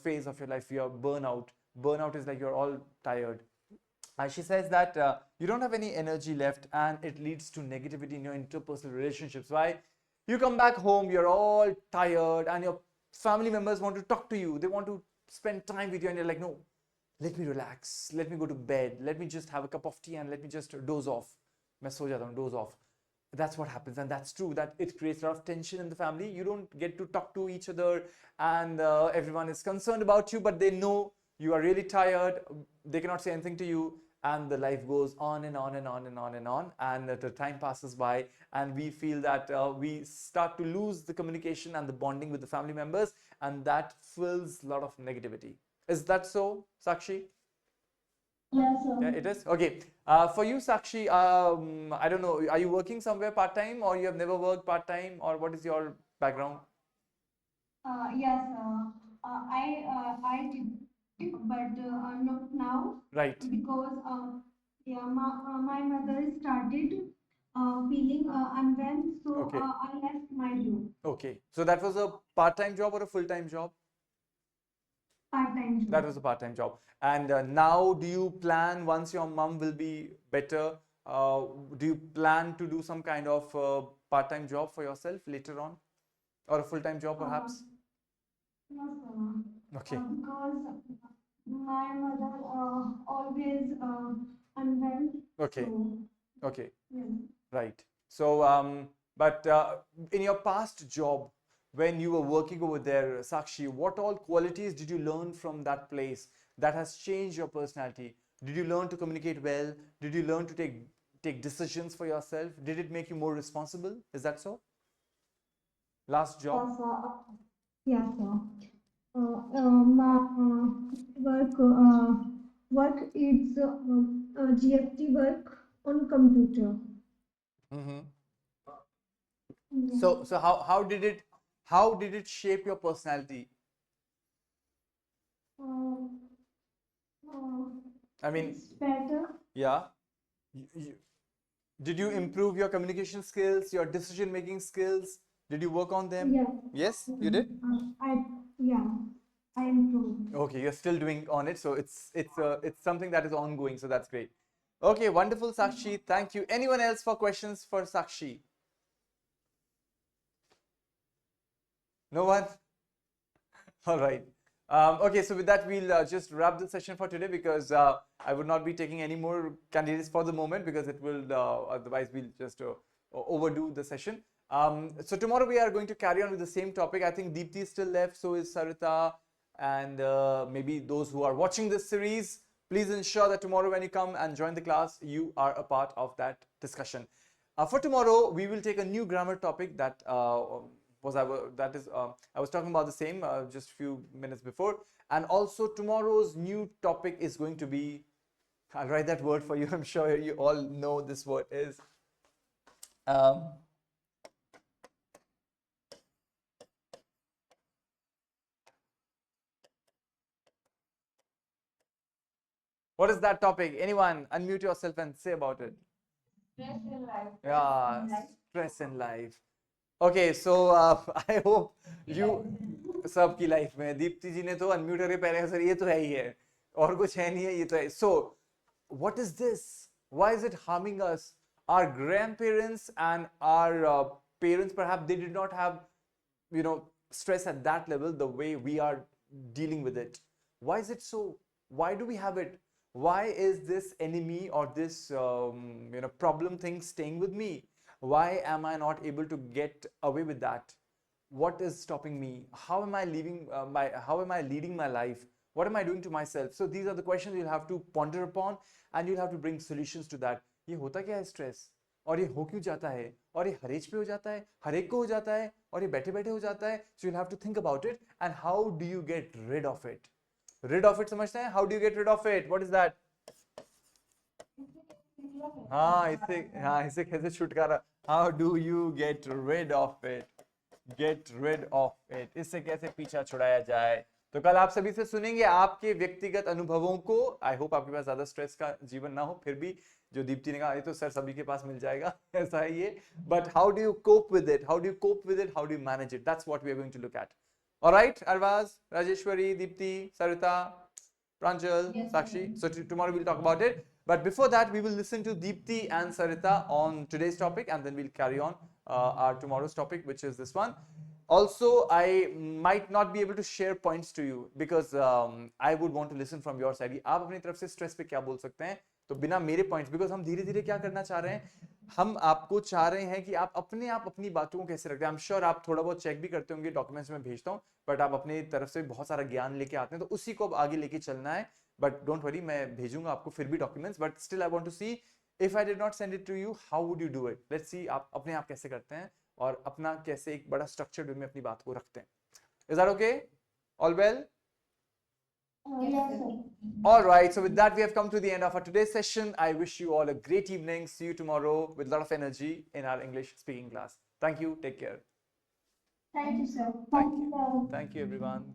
phase of your life. You're burnout is like you're all tired. She says that you don't have any energy left, and it leads to negativity in your interpersonal relationships. Why? You come back home, you're all tired, and your family members want to talk to you. They want to spend time with you, and you're like, no, let me relax, let me go to bed, let me just have a cup of tea, and let me just doze off. मैं सो जाता हूँ, doze off. That's what happens, and that's true, that it creates a lot of tension in the family. You don't get to talk to each other, and everyone is concerned about you, but they know you are really tired. They cannot say anything to you, and the life goes on and on and on and on and on, and the time passes by, and we feel that we start to lose the communication and the bonding with the family members, and that fills a lot of negativity. Is that so, Sakshi? Yes, sir. Yeah, it is. Okay. For you, Sakshi, I don't know, are you working somewhere part-time, or you have never worked part-time, or what is your background? Yes, I did, but not now. Right. Because my mother started feeling unwell, so Okay. I left my job, Okay. So that was a part-time job or a full-time job? part-time job. That was a part-time job. And now, do you plan, once your mom will be better, do you plan to do some kind of part-time job for yourself later on, or a full-time job perhaps? No, sir. Okay. Because my mother always unwell. Okay. So, Okay. yes. Right. So, but in your past job, when you were working over there, Sakshi, what all qualities did you learn from that place that has changed your personality? Did you learn to communicate well? Did you learn to take decisions for yourself? Did it make you more responsible? Is that so? Last job? Yes, sir. Yes, sir. My work is GFT work on computer. Mm-hmm. Yeah. So how did it shape your personality? Uh, uh, I mean, it's better. yeah. You, did you improve your communication skills, your decision making skills? Did you work on them? Yeah. Yes, you did? Yeah, I improved. Okay, you're still doing on it, so it's something that is ongoing, so that's great. Okay, wonderful, Sakshi. Thank you. Anyone else for questions for Sakshi? No one? All right. Okay, so with that, we'll just wrap the session for today, because I would not be taking any more candidates for the moment, because it will otherwise we'll just overdo the session. So tomorrow we are going to carry on with the same topic. I think Deepthi is still left, so is Sarita, and maybe those who are watching this series. Please ensure that tomorrow when you come and join the class, you are a part of that discussion. For tomorrow, we will take a new grammar topic that I was talking about the same just a few minutes before. And also tomorrow's new topic is going to be, I'll write that word for you. I'm sure you all know this word is. What is that topic? Anyone unmute yourself and say about it. Stress in life. Yeah, stress in life. Okay, so I hope you सबकी life में दीप्ति जी ने तो unmute करके पहले sir ये तो है ही है और कुछ है नहीं है ये तो है. So what is this? Why is it harming us? Our grandparents and our parents, perhaps they did not have, stress at that level the way we are dealing with it. Why is it so? Why do we have it? Why is this enemy or this problem thing staying with me? Why am I not able to get away with that? What is stopping me? How am I leading my life? What am I doing to myself? So these are the questions you'll have to ponder upon, and you'll have to bring solutions to that. ये होता क्या है stress? और ये हो क्यों जाता है? और ये हर एज पे हो जाता है, हर एक को हो जाता है, और ये बैठे बैठे हो जाता है. So you'll have to think about it, and how do you get rid of it? Rid of it समझते हैं? How do you get rid of it? What is that? इससे कैसे छुटकारा? How do you get rid of it? Get rid of it. इससे कैसे पीछा छुड़ाया जाए? तो कल आप सभी से सुनेंगे आपके व्यक्तिगत अनुभवों को। आई होप आपके पास ज्यादा स्ट्रेस का जीवन ना हो, फिर भी जो दीप्ति ने कहा ये तो सर सभी के पास मिल जाएगा ऐसा है ये, but how do you cope with it, how do you cope with it, how do you manage it, that's what we are going to look at. Alright Arbaaz, Rajeshwari, Deepti, Sarita, Pranjal, Yes, Sakshi. sir. So tomorrow we'll talk about it. But before that, we will listen to Deepti and Sarita on today's topic, and then we'll carry on our tomorrow's topic, which is this one. Also, I might not be able to share points to you because I would want to listen from your side. आप अपनी तरफ से stress पे क्या बोल सकते हैं, तो बिना मेरे पॉइंट्स, बिकॉज हम धीरे धीरे क्या करना चाह रहे हैं, हम आपको चाह रहे हैं कि आप अपनी बातों को कैसे रखते हैं। आई एम श्योर आप थोड़ा बहुत चेक भी करते होंगे, डॉक्यूमेंट्स में भेजता हूँ, बट आप अपनी तरफ से बहुत सारा ज्ञान लेके आते हैं, तो उसी को अब आगे लेके चलना है। बट डोंट वरी, मैं भेजूंगा आपको फिर भी documents, but still I want to see if I did not send it to you, how would you do it. Let's see आप अपने आप कैसे करते हैं और अपना कैसे एक बड़ा स्ट्रक्चर्ड वे में अपनी बात को रखते हैं। Is that okay? All well? Yes, sir. All right, so with that, we have come to the end of our today's session. I wish you all a great evening. See you tomorrow with a lot of energy in our English speaking class. Thank you. Take care. Thank you, sir. Thank you. Sir. Thank you, everyone.